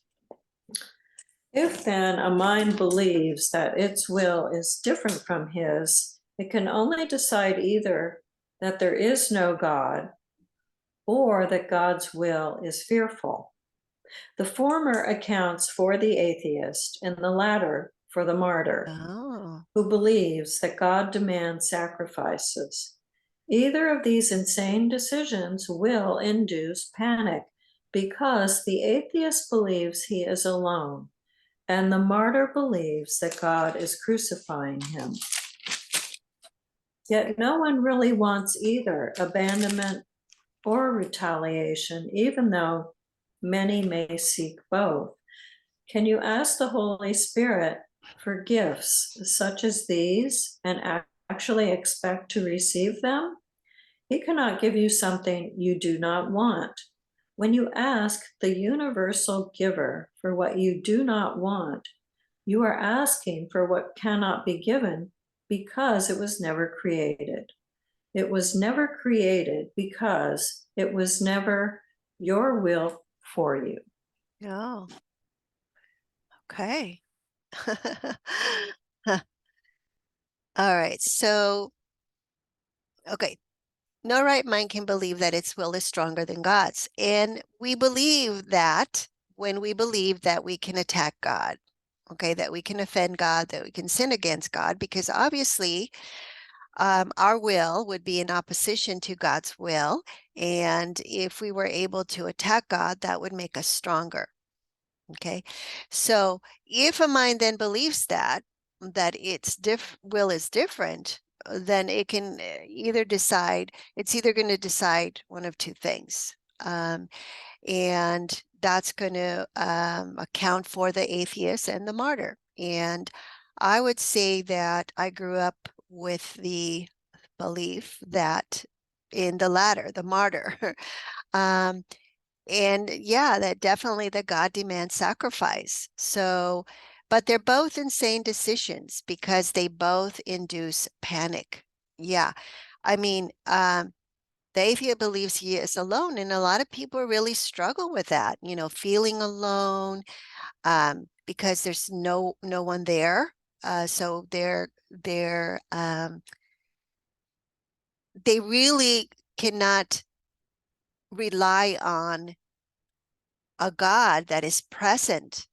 If then a mind believes that its will is different from his, it can only decide either that there is no God or that God's will is fearful. The former accounts for the atheist, and the latter for the martyr, Oh, who believes that God demands sacrifices. Either of these insane decisions will induce panic because the atheist believes he is alone, and the martyr believes that God is crucifying him. Yet no one really wants either abandonment or retaliation, even though many may seek both. Can you ask the Holy Spirit for gifts such as these and actually expect to receive them? He cannot give you something you do not want. When you ask the universal giver for what you do not want, you are asking for what cannot be given because it was never created. It was never created because it was never your will for you. Oh, okay. All right. So, okay. No right mind can believe that its will is stronger than God's. And we believe that when we believe that we can attack God, okay, that we can offend God, that we can sin against God, because obviously our will would be in opposition to God's will. And if we were able to attack God, that would make us stronger. Okay. So if a mind then believes that its will is different, then it can either decide, it's either going to decide one of two things. And that's going to account for the atheist and the martyr. And I would say that I grew up with the belief that in the latter, the martyr. And yeah, that definitely that God demands sacrifice. So, but they're both insane decisions because they both induce panic. Yeah. I mean, the atheist believes he is alone, and a lot of people really struggle with that, feeling alone, because there's no one there. So they really cannot rely on a God that is present,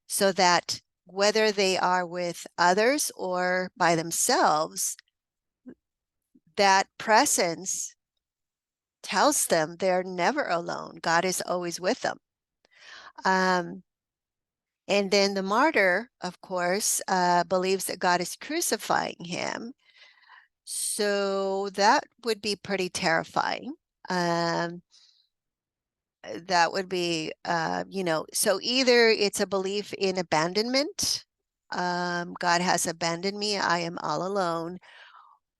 so that whether they are with others or by themselves, that presence tells them they're never alone. God is always with them. And then the martyr, of course, believes that God is crucifying him. So that would be pretty terrifying. That would be, so either it's a belief in abandonment, God has abandoned me, I am all alone,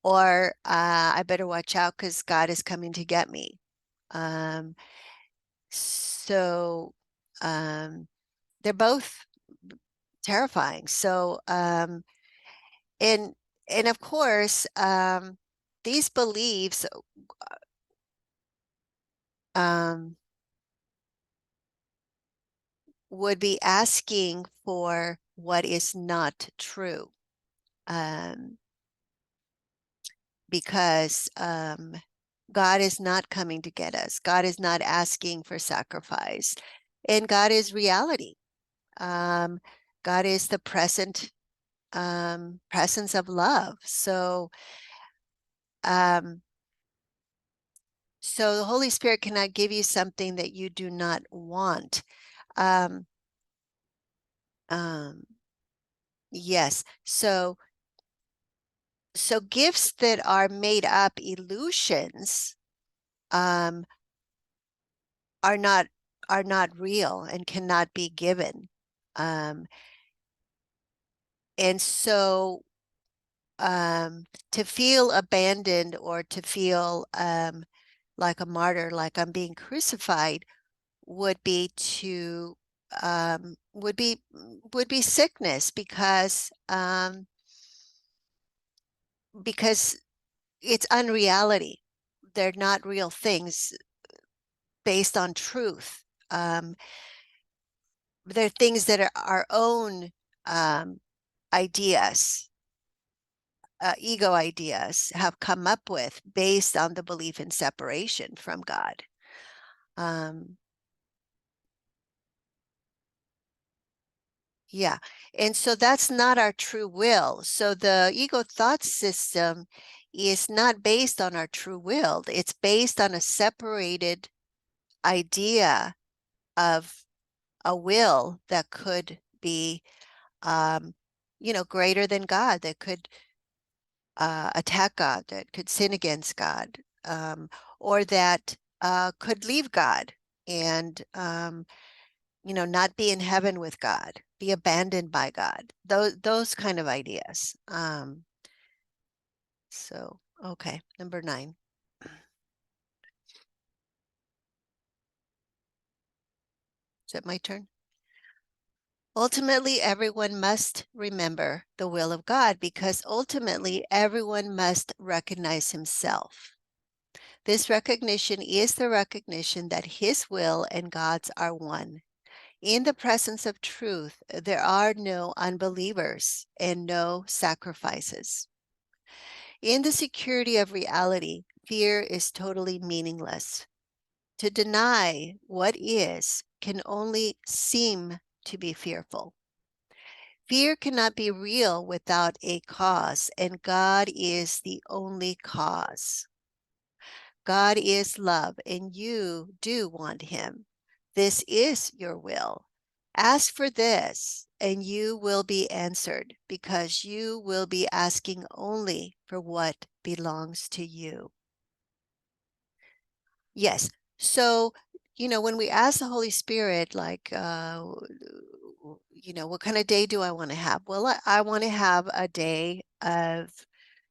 or I better watch out because God is coming to get me. So they're both terrifying. So, and of course, these beliefs would be asking for what is not true, because God is not coming to get us. God is not asking for sacrifice, and God is reality. God is the present presence of love. So, so the Holy Spirit cannot give you something that you do not want. Yes. So gifts that are made up illusions are not real and cannot be given. And so to feel abandoned or to feel like a martyr, like I'm being crucified, would be to would be sickness, because it's unreality. They're not real things based on truth. They're things that are our own ideas, ego ideas have come up with based on the belief in separation from God. Yeah, and so that's not our true will. So the ego thought system is not based on our true will. It's based on a separated idea of a will that could be, greater than God, that could attack God, that could sin against God, or that could leave God and, not be in heaven with God, be abandoned by God. Those kind of ideas. So, okay, number 9. Is it my turn? Ultimately, everyone must remember the will of God because ultimately everyone must recognize himself. This recognition is the recognition that his will and God's are one. In the presence of truth, there are no unbelievers and no sacrifices. In the security of reality, fear is totally meaningless. To deny what is can only seem to be fearful. Fear cannot be real without a cause, and God is the only cause. God is love, and you do want him. This is your will. Ask for this, and you will be answered, because you will be asking only for what belongs to you. Yes. So, when we ask the Holy Spirit, like, what kind of day do I want to have? Well, I want to have a day of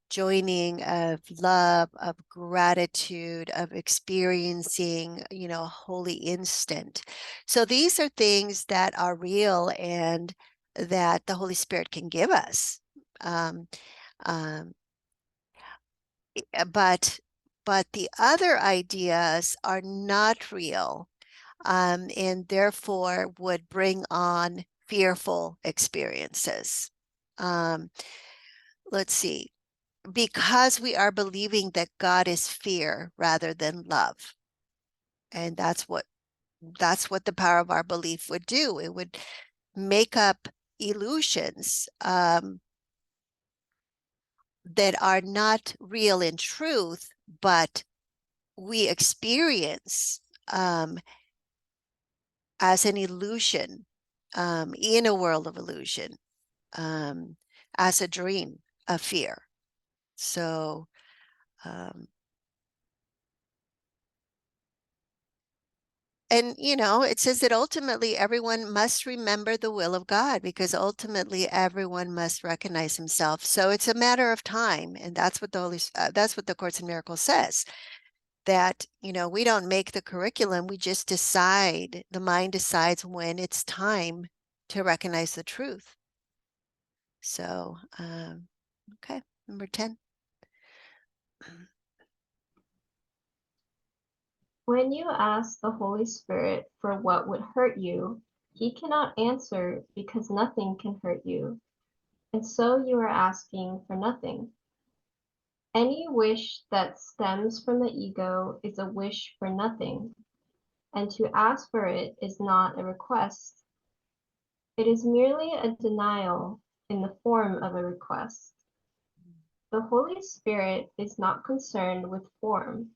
joining, of love, of gratitude, of experiencing, a holy instant. So these are things that are real and that the Holy Spirit can give us. Um, um, but the other ideas are not real, and therefore would bring on fearful experiences. Let's see. Because we are believing that God is fear rather than love. And that's what the power of our belief would do. It would make up illusions that are not real in truth, but we experience as an illusion in a world of illusion, as a dream of fear. So, and it says that ultimately everyone must remember the will of God because ultimately everyone must recognize himself. So it's a matter of time, and that's what that's what the Course in Miracles says. That we don't make the curriculum; we just decide. The mind decides when it's time to recognize the truth. So, okay, number 10. When you ask the Holy Spirit for what would hurt you, he cannot answer because nothing can hurt you. And so you are asking for nothing. Any wish that stems from the ego is a wish for nothing, and to ask for it is not a request. It is merely a denial in the form of a request. The Holy Spirit is not concerned with form,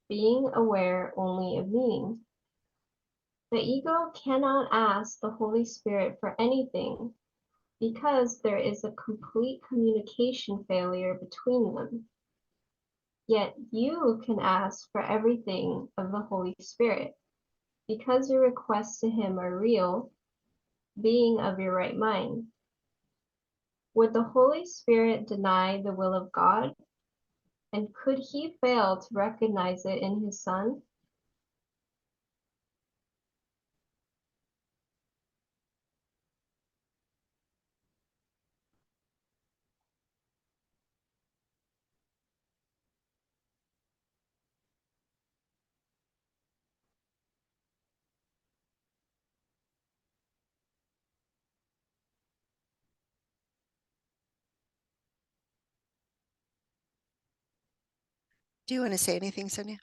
being aware only of meaning. The ego cannot ask the Holy Spirit for anything because there is a complete communication failure between them. Yet you can ask for everything of the Holy Spirit because your requests to him are real, being of your right mind. Would the Holy Spirit deny the will of God? And could he fail to recognize it in his Son? Do you want to say anything, Sonia?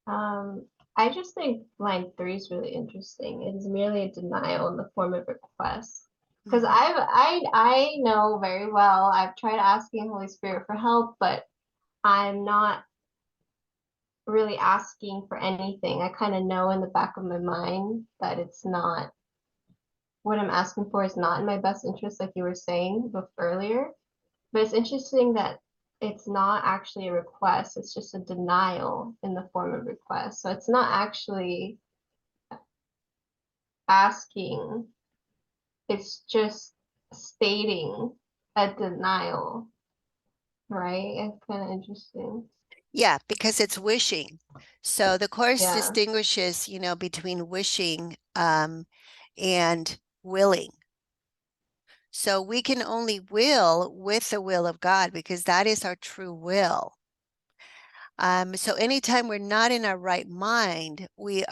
I just think line 3 is really interesting. It is merely a denial in the form of request. Because I know very well I've tried asking Holy Spirit for help, but I'm not really asking for anything. I kind of know in the back of my mind that it's not what I'm asking for is not in my best interest, like you were saying earlier. But it's interesting that it's not actually a request, it's just a denial in the form of request. So it's not actually asking, it's just stating a denial, right? It's kind of interesting. Yeah, because it's wishing. So the course Yeah. distinguishes, between wishing and willing. So we can only will with the will of God because that is our true will. So anytime we're not in our right mind, we're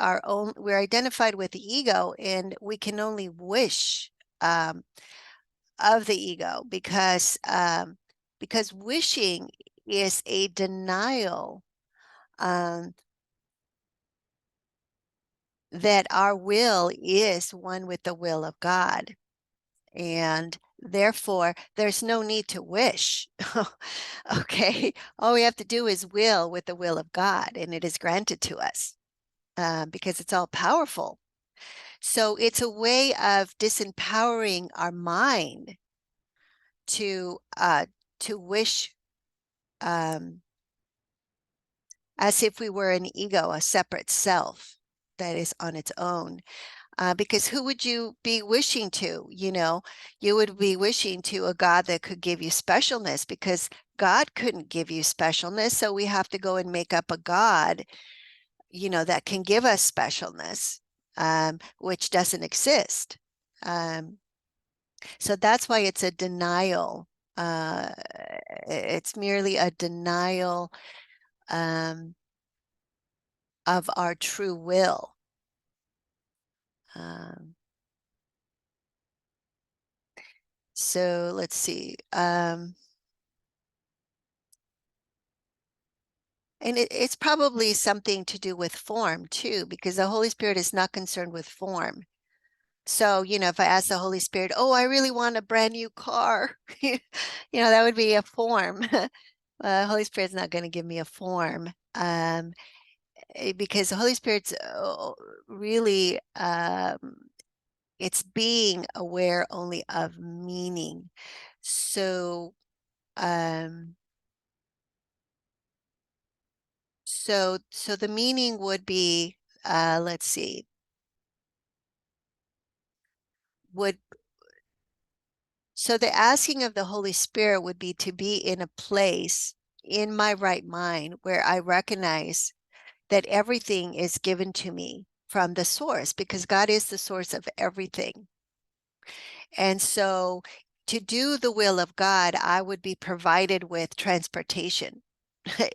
identified with the ego, and we can only wish of the ego because wishing is a denial that our will is one with the will of God. And therefore, there's no need to wish. Okay. All we have to do is will with the will of God, and it is granted to us because it's all powerful. So it's a way of disempowering our mind to wish as if we were an ego, a separate self that is on its own. Because who would you be wishing to? You would be wishing to a God that could give you specialness, because God couldn't give you specialness. So we have to go and make up a God, that can give us specialness, which doesn't exist. So that's why it's a denial. It's merely a denial of our true will. So let's see. And it's probably something to do with form too, because the Holy Spirit is not concerned with form. So, if I ask the Holy Spirit, oh, I really want a brand new car, that would be a form. Holy Spirit's not going to give me a form because the Holy Spirit's really, it's being aware only of meaning. So, so the meaning would be, let's see, so the asking of the Holy Spirit would be to be in a place in my right mind where I recognize that everything is given to me from the source, because God is the source of everything. And so to do the will of God, I would be provided with transportation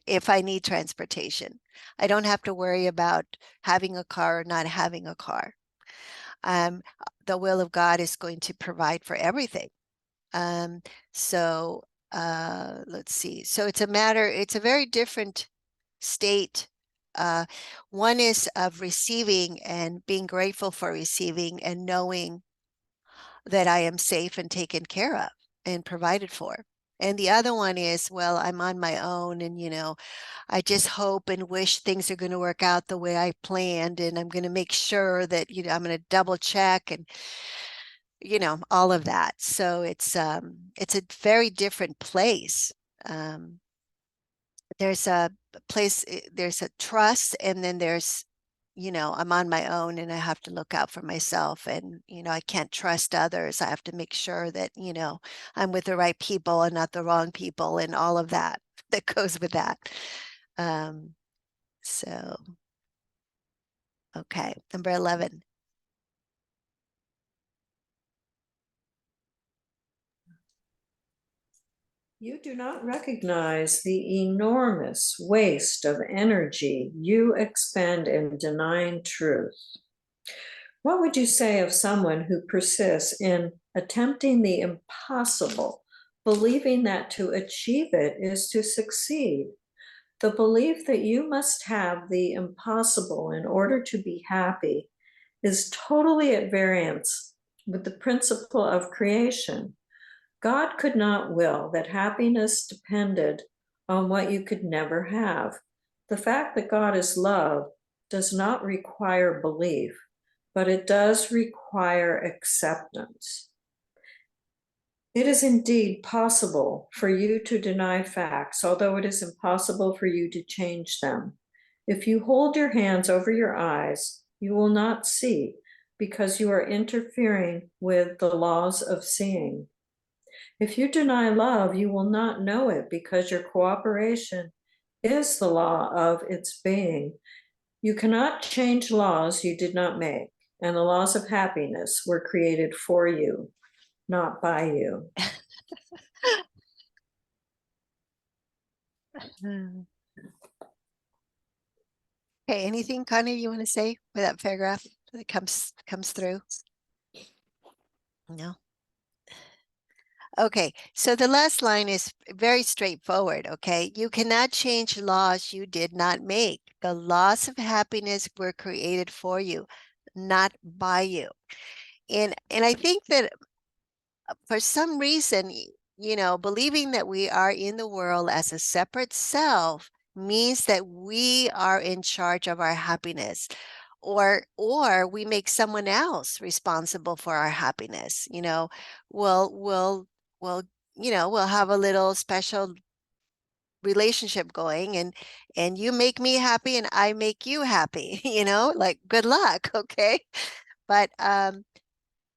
if I need transportation. I don't have to worry about having a car or not having a car. The will of God is going to provide for everything. So let's see. So it's a very different state. One is of receiving and being grateful for receiving and knowing that I am safe and taken care of and provided for. And the other one is, well, I'm on my own, and I just hope and wish things are going to work out the way I planned, and I'm going to make sure that I'm going to double check and all of that. So it's a very different place. There's a place, there's a trust, and then there's I'm on my own and I have to look out for myself, and I can't trust others. I have to make sure that I'm with the right people and not the wrong people, and all of that that goes with that. So okay, number 11. You do not recognize the enormous waste of energy you expend in denying truth. What would you say of someone who persists in attempting the impossible, believing that to achieve it is to succeed? The belief that you must have the impossible in order to be happy is totally at variance with the principle of creation. God could not will that happiness depended on what you could never have. The fact that God is love does not require belief, but it does require acceptance. It is indeed possible for you to deny facts, although it is impossible for you to change them. If you hold your hands over your eyes, you will not see, because you are interfering with the laws of seeing. If you deny love, you will not know it, because your cooperation is the law of its being. You cannot change laws you did not make, and the laws of happiness were created for you, not by you. Okay, anything, Connie, you want to say with that paragraph that comes through? No. Okay, so the last line is very straightforward, okay? You cannot change laws you did not make. The laws of happiness were created for you, not by you. And I think that for some reason, you know, believing that we are in the world as a separate self means that we are in charge of our happiness, or we make someone else responsible for our happiness. You know, we'll you know, we'll have a little special relationship going, and you make me happy and I make you happy, you know, like good luck, okay? But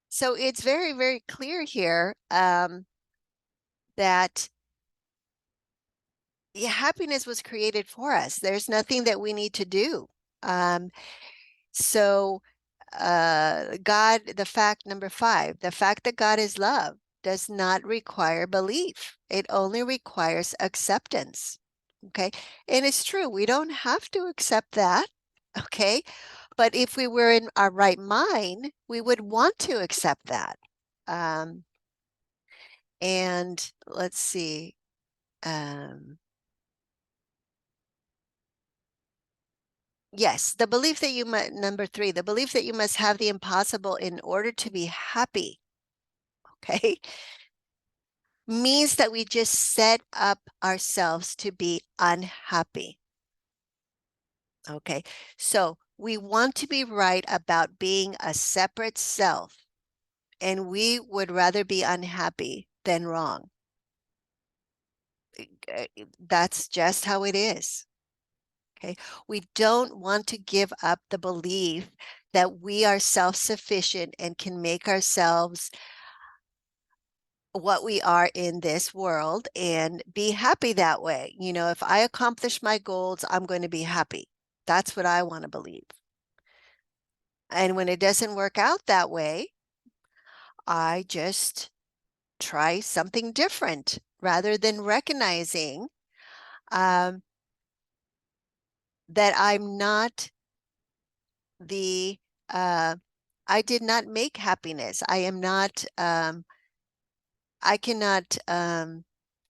so it's very, very clear here that happiness was created for us. There's nothing that we need to do. So God, the fact number 5, the fact that God is love does not require belief. It only requires acceptance. Okay. And it's true, we don't have to accept that. Okay. But if we were in our right mind, we would want to accept that. And let's see. Yes, the belief that you must, number 3, the belief that you must have the impossible in order to be happy, okay, means that we just set up ourselves to be unhappy. Okay, so we want to be right about being a separate self, and we would rather be unhappy than wrong. That's just how it is. Okay, we don't want to give up the belief that we are self-sufficient and can make ourselves what we are in this world and be happy that way. You know, if I accomplish my goals, I'm going to be happy. That's what I want to believe. And when it doesn't work out that way, I just try something different rather than recognizing that I'm not the I did not make happiness. I am not, I cannot,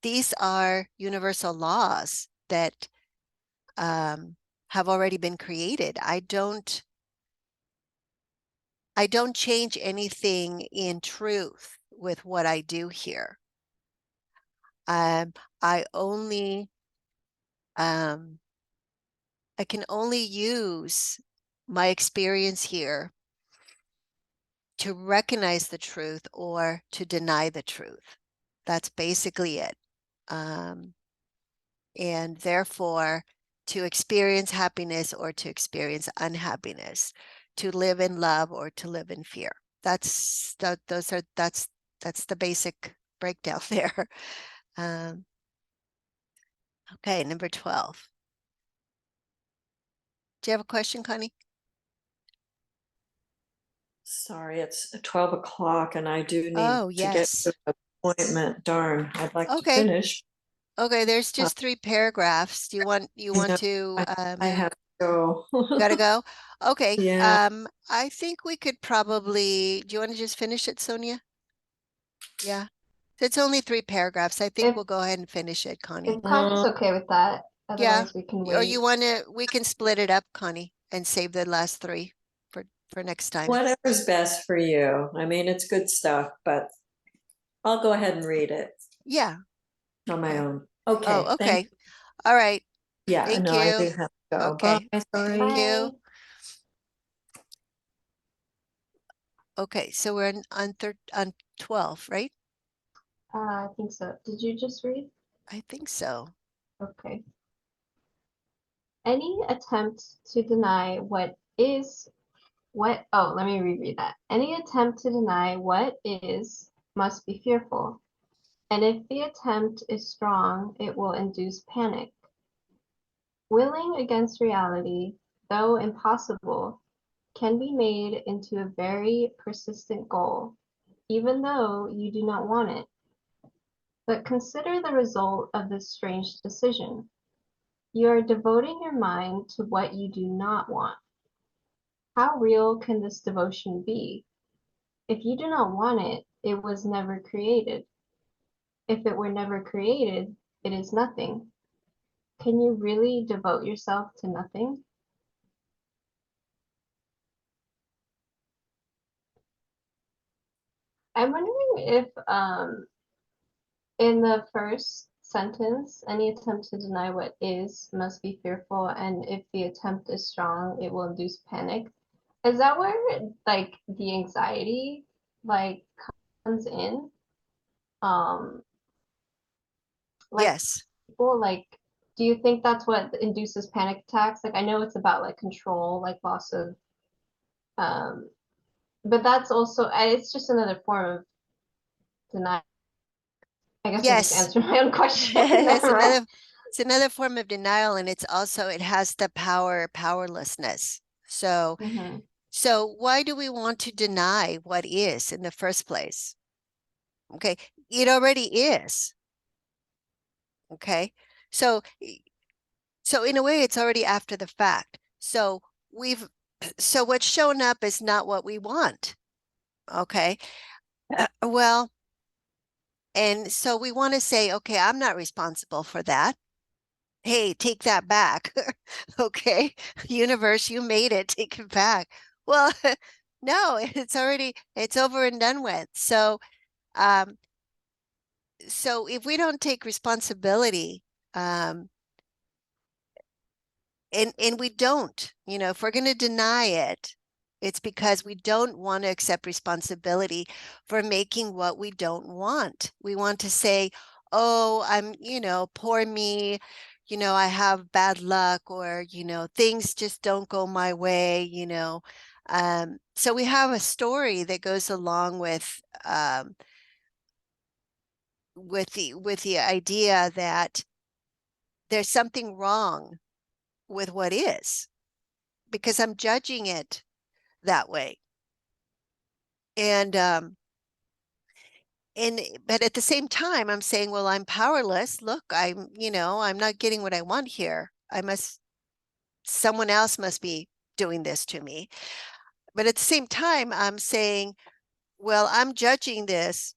these are universal laws that have already been created. I don't change anything in truth with what I do here. I only, I can only use my experience here to recognize the truth or to deny the truth. That's basically it. And therefore, to experience happiness or to experience unhappiness, to live in love or to live in fear. That's the basic breakdown there. Okay, number 12. Do you have a question, Connie? Sorry, it's 12 o'clock and I do need Oh, to get yes. to an appointment. Darn, I'd like to Okay. finish. Okay, there's just 3 paragraphs. Do you want to I have to go. gotta go? Okay. Yeah. I think we could probably, do you want to just finish it, Sonia? Yeah. It's only 3 paragraphs. I think If we'll go ahead and finish it, Connie. if Connie's okay with that, Yeah. otherwise we can Or you wait. want to, we can split it up, Connie, and save the last 3 for next time. Whatever's best for you. I mean, it's good stuff, but I'll go ahead and read it Yeah. on my Okay. own. Okay. Oh, Thank okay. All right. Yeah, Thank no, I do you. have to go. Okay. Bye, sorry. Thank Bye. you. Okay, so we're on 12, right? I think so. Did you just read? I think so. Okay. Any attempt to deny what is oh, let me reread that. Any attempt to deny what is must be fearful, and if the attempt is strong, it will induce panic. Willing against reality, though impossible, can be made into a very persistent goal, even though you do not want it. But consider the result of this strange decision. You are devoting your mind to what you do not want. How real can this devotion be? If you do not want it, it was never created. If it were never created, it is nothing. Can you really devote yourself to nothing? I'm wondering if in the first sentence, any attempt to deny what is must be fearful, and if the attempt is strong, it will induce panic. Is that where like the anxiety like comes in? Um, like Yes. people like, do you think that's what induces panic attacks? Like I know it's about like control, like loss of um, but that's also it's just another form of denial. I guess I just Yes. answered my own question there, It's right? another form of denial, and it has the powerlessness. So Mm-hmm. so why do we want to deny what is in the first place? Okay, it already is. Okay, so so in a way, it's already after the fact. So we've so what's shown up is not what we want. Okay, well, and so we want to say, okay, I'm not responsible for that. Hey, take that back. Okay, universe, you made it. Take it back. Well, no, it's over and done with. Um, so if we don't take responsibility, um, and we don't, if we're going to deny it, it's because we don't want to accept responsibility for making what we don't want. We want to say, oh, poor me, I have bad luck, or things just don't go my way. So we have a story that goes along with the idea that there's something wrong with what is, because I'm judging it that way. And but at the same time, I'm saying, well, I'm powerless. Look, I'm not getting what I want here. Someone else must be doing this to me. But at the same time, I'm saying, well, I'm judging this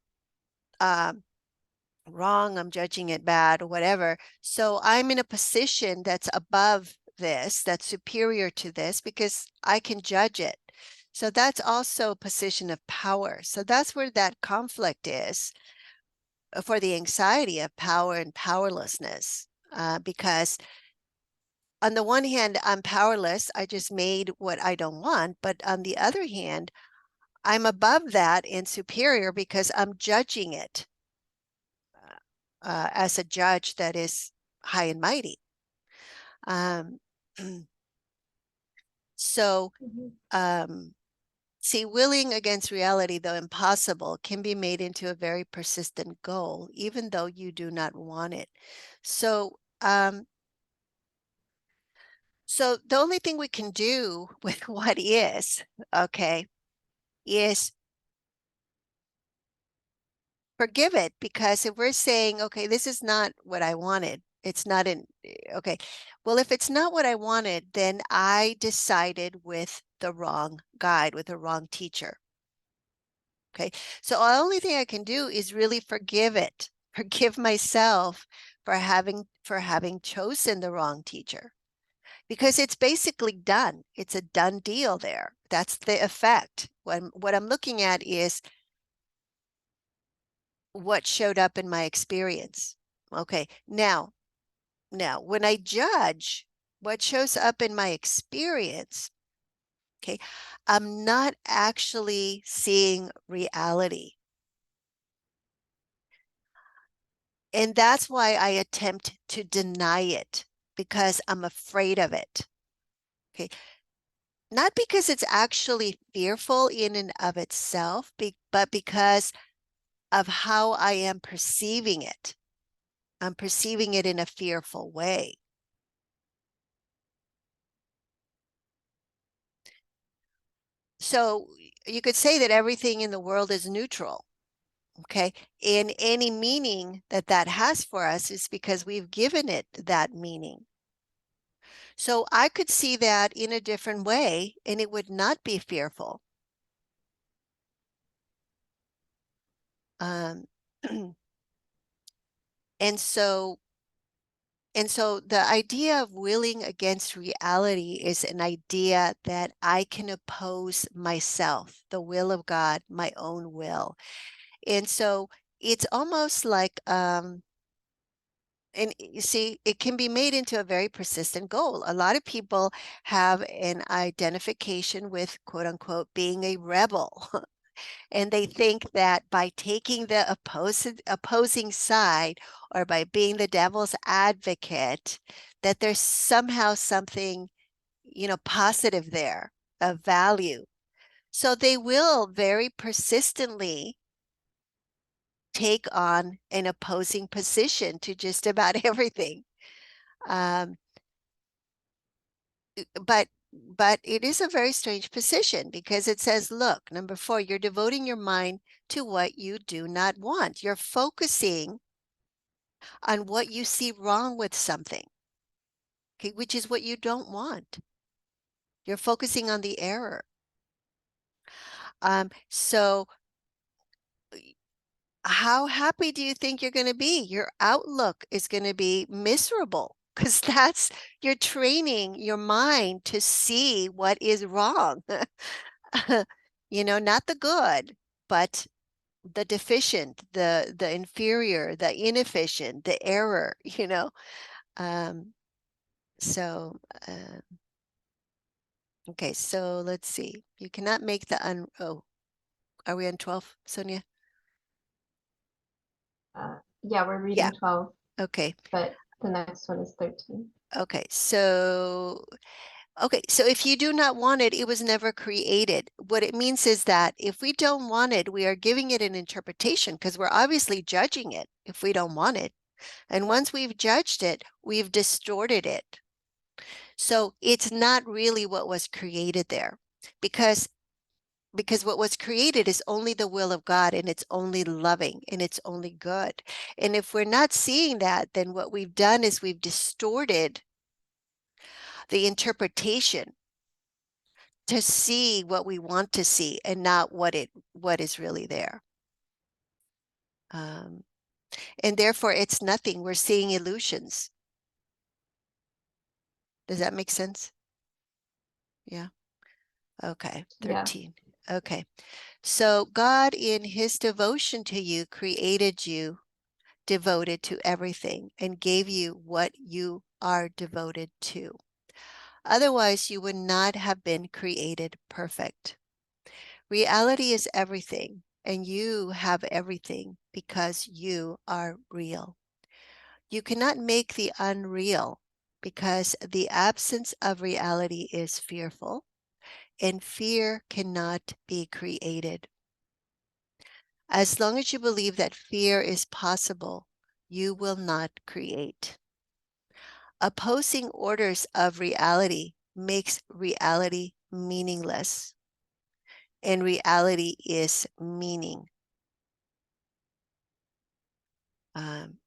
um, wrong, I'm judging it bad, or whatever. So I'm in a position that's above this, that's superior to this, because I can judge it. So that's also a position of power. So that's where that conflict is for the anxiety of power and powerlessness. Because on the one hand, I'm powerless. I just made what I don't want. But on the other hand, I'm above that and superior because I'm judging it as a judge that is high and mighty. Um, so, Mm-hmm. see, willing against reality, though impossible, can be made into a very persistent goal, even though you do not want it. So, so the only thing we can do with what is, okay, is forgive it, because if we're saying, okay, this is not what I wanted, it's not okay, well, if it's not what I wanted, then I decided with the wrong guide, with the wrong teacher. Okay, so the only thing I can do is really forgive it, forgive myself for having chosen the wrong teacher, because it's basically done. It's a done deal there. That's the effect. What I'm looking at is what showed up in my experience. Okay, now Now, when I judge what shows up in my experience, okay, I'm not actually seeing reality. And that's why I attempt to deny it, because I'm afraid of it. Okay. Not because it's actually fearful in and of itself, but because of how I am perceiving it. I'm perceiving it in a fearful way. So you could say that everything in the world is neutral. Okay. And any meaning that that has for us is because we've given it that meaning. So I could see that in a different way, and it would not be fearful. Um, and so the idea of willing against reality is an idea that I can oppose myself, the will of God, my own will. And so it's almost like and you see, it can be made into a very persistent goal. A lot of people have an identification with quote unquote being a rebel. And they think that by taking the opposing side, or by being the devil's advocate, that there's somehow something, positive there, of value. So they will very persistently take on an opposing position to just about everything. Um, but it is a very strange position, because it says, look, number 4, you're devoting your mind to what you do not want. You're focusing on what you see wrong with something, okay, which is what you don't want. You're focusing on the error. So how happy do you think you're going to be? Your outlook is going to be miserable, because you're training your mind to see what is wrong. Not the good, but the deficient, the inferior, the inefficient, the error, Um, so, okay, so let's see. You cannot make oh, are we on 12, Sonia? Yeah, we're Yeah, reading 12, okay. but the next one is 13. Okay, so if you do not want it, it was never created. What it means is that if we don't want it, we are giving it an interpretation, because we're obviously judging it if we don't want it. And once we've judged it, we've distorted it. So it's not really what was created there, because what was created is only the will of God, and it's only loving, and it's only good. And if we're not seeing that, then what we've done is we've distorted the interpretation to see what we want to see, and not what is really there. And therefore it's nothing. We're seeing illusions. Does that make sense? Yeah. Okay. 13. Yeah. Okay. So God, in his devotion to you, created you devoted to everything, and gave you what you are devoted to. Otherwise, you would not have been created perfect. Reality is everything, and you have everything because you are real. You cannot make the unreal, because the absence of reality is fearful, and fear cannot be created. As long as you believe that fear is possible, you will not create. Opposing orders of reality makes reality meaningless, and reality is meaning.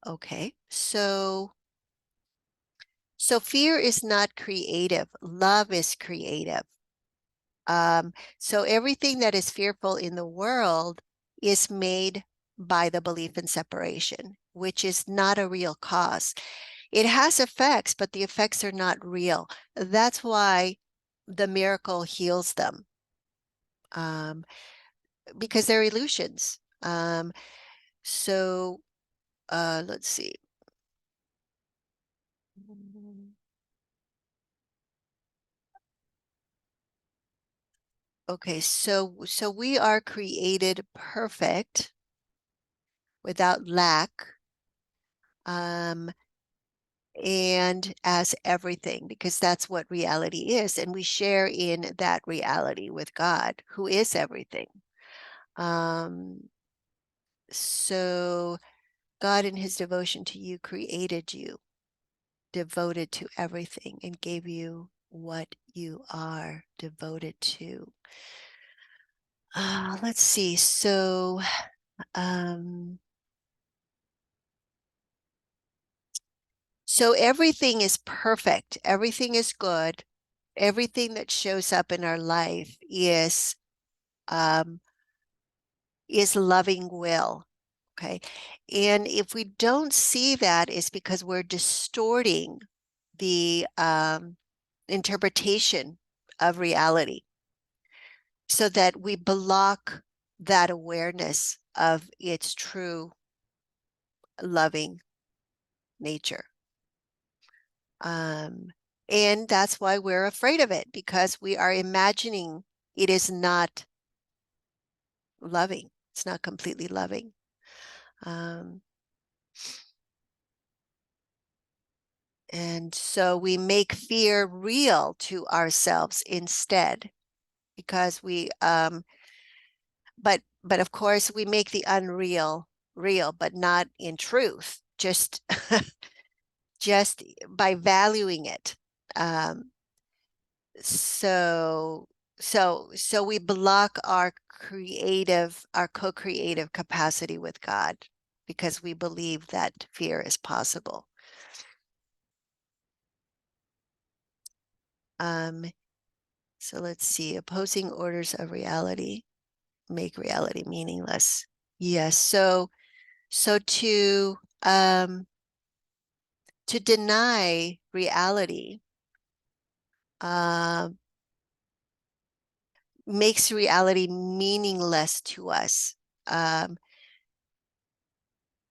Okay, so fear is not creative. Love is creative. So everything that is fearful in the world is made by the belief in separation, which is not a real cause. It has effects, but the effects are not real. That's why the miracle heals them, because they're illusions. So let's see. Okay, so we are created perfect without lack, and as everything, because that's what reality is, and we share in that reality with God, who is everything. So God, in his devotion to you, created you devoted to everything and gave you what you are devoted to. Let's see. So everything is perfect. Everything is good. Everything that shows up in our life is loving will. Okay. And if we don't see that, it's because we're distorting the interpretation of reality so that we block that awareness of its true loving nature. And that's why we're afraid of it, because we are imagining it is not loving. It's not completely loving. And so we make fear real to ourselves instead, because but of course we make the unreal real, but not in truth, just by valuing it. So we block our co-creative capacity with God because we believe that fear is possible. So let's see, opposing orders of reality make reality meaningless. Yes, so to deny reality makes reality meaningless to us.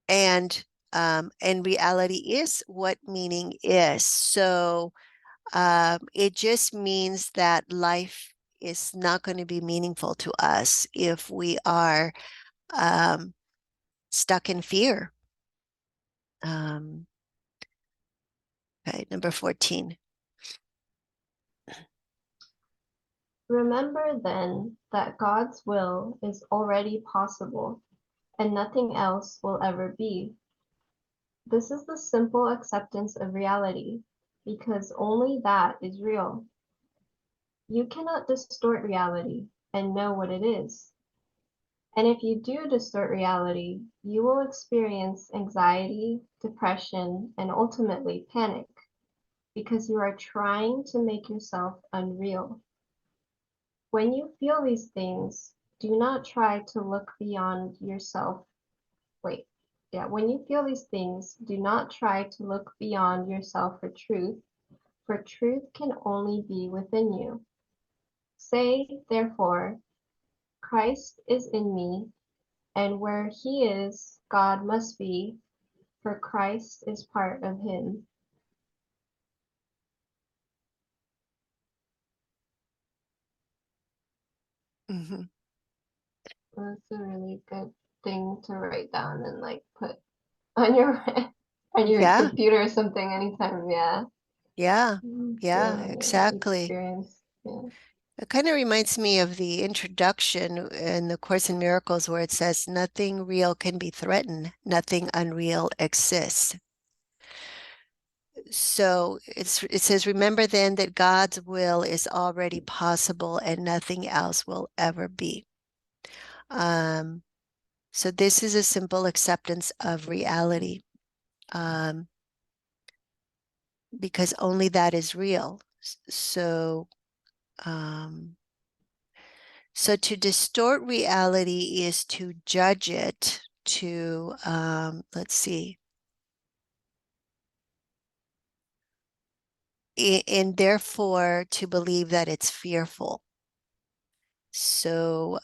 And reality is what meaning is. So it just means that life is not going to be meaningful to us if we are stuck in fear. Okay, number 14. Remember then that God's will is already possible, and nothing else will ever be. This is the simple acceptance of reality, because only that is real. You cannot distort reality and know what it is. And if you do distort reality, you will experience anxiety, depression, and ultimately panic, because you are trying to make yourself unreal. When you feel these things, do not try to look beyond yourself. When you feel these things, do not try to look beyond yourself for truth can only be within you. Say, therefore, Christ is in me, and where he is, God must be, for Christ is part of him. Mm-hmm. That's a really good thing to write down and like put on your on your Yeah, computer or something anytime. Yeah. yeah, Feel yeah, an exactly. experience. Yeah. It kind of reminds me of the introduction in the Course in Miracles where it says, nothing real can be threatened, nothing unreal exists. So it says, remember then that God's will is already possible and nothing else will ever be. So this is a simple acceptance of reality, because only that is real. So to distort reality is to judge it, to, let's see, and therefore to believe that it's fearful. So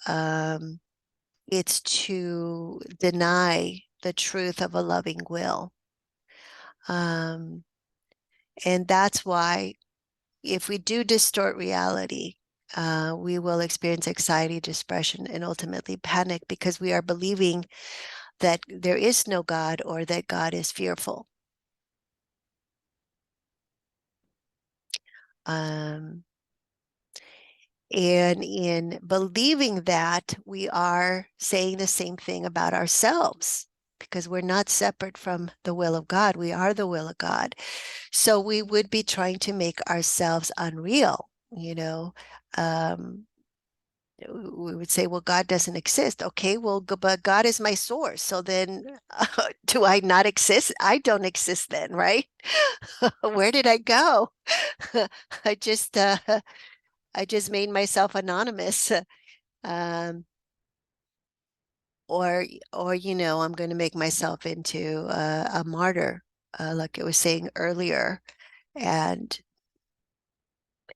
it's to deny the truth of a loving will. And that's why if we do distort reality, we will experience anxiety, depression, and ultimately panic because we are believing that there is no God or that God is fearful. And in believing that, we are saying the same thing about ourselves because we're not separate from the will of God. We are the will of God. So we would be trying to make ourselves unreal, you know. We would say, well, God doesn't exist. Okay, well, but God is my source. So then do I not exist? I don't exist then, right? Where did I go? I just made myself anonymous. Um, or I'm going to make myself into a martyr, like I was saying earlier, and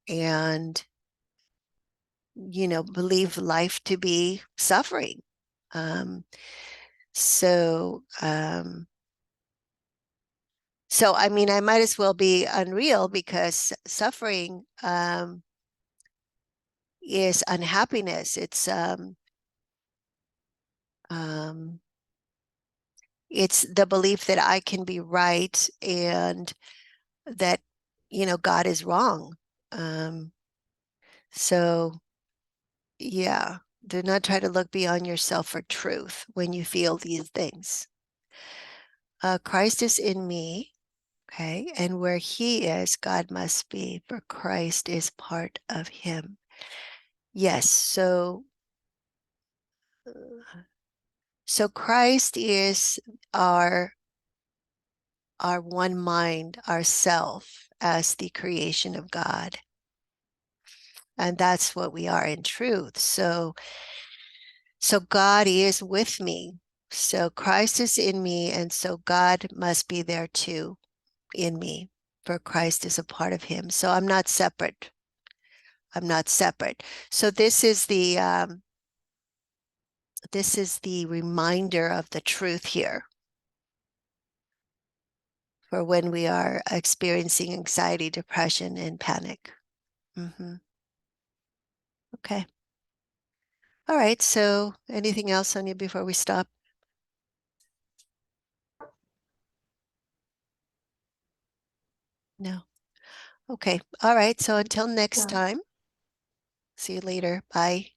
and believe life to be suffering. Um, so I mean, I might as well be unreal because suffering is unhappiness. Um, it's the belief that I can be right and that God is wrong. Um, so yeah, do not try to look beyond yourself for truth when you feel these things. Christ is in me. Okay, and where he is, God must be, for Christ is part of him. Yes, so Christ is our one mind, our self as the creation of God. And that's what we are in truth. So God is with me. So Christ is in me, and so God must be there too in me, for Christ is a part of him. So I'm not separate. I'm not separate. So this is the reminder of the truth here for when we are experiencing anxiety, depression, and panic. Okay. All right. So anything else, Sonia, before we stop? No. Okay. All right. So until next No. time, see you later. Bye.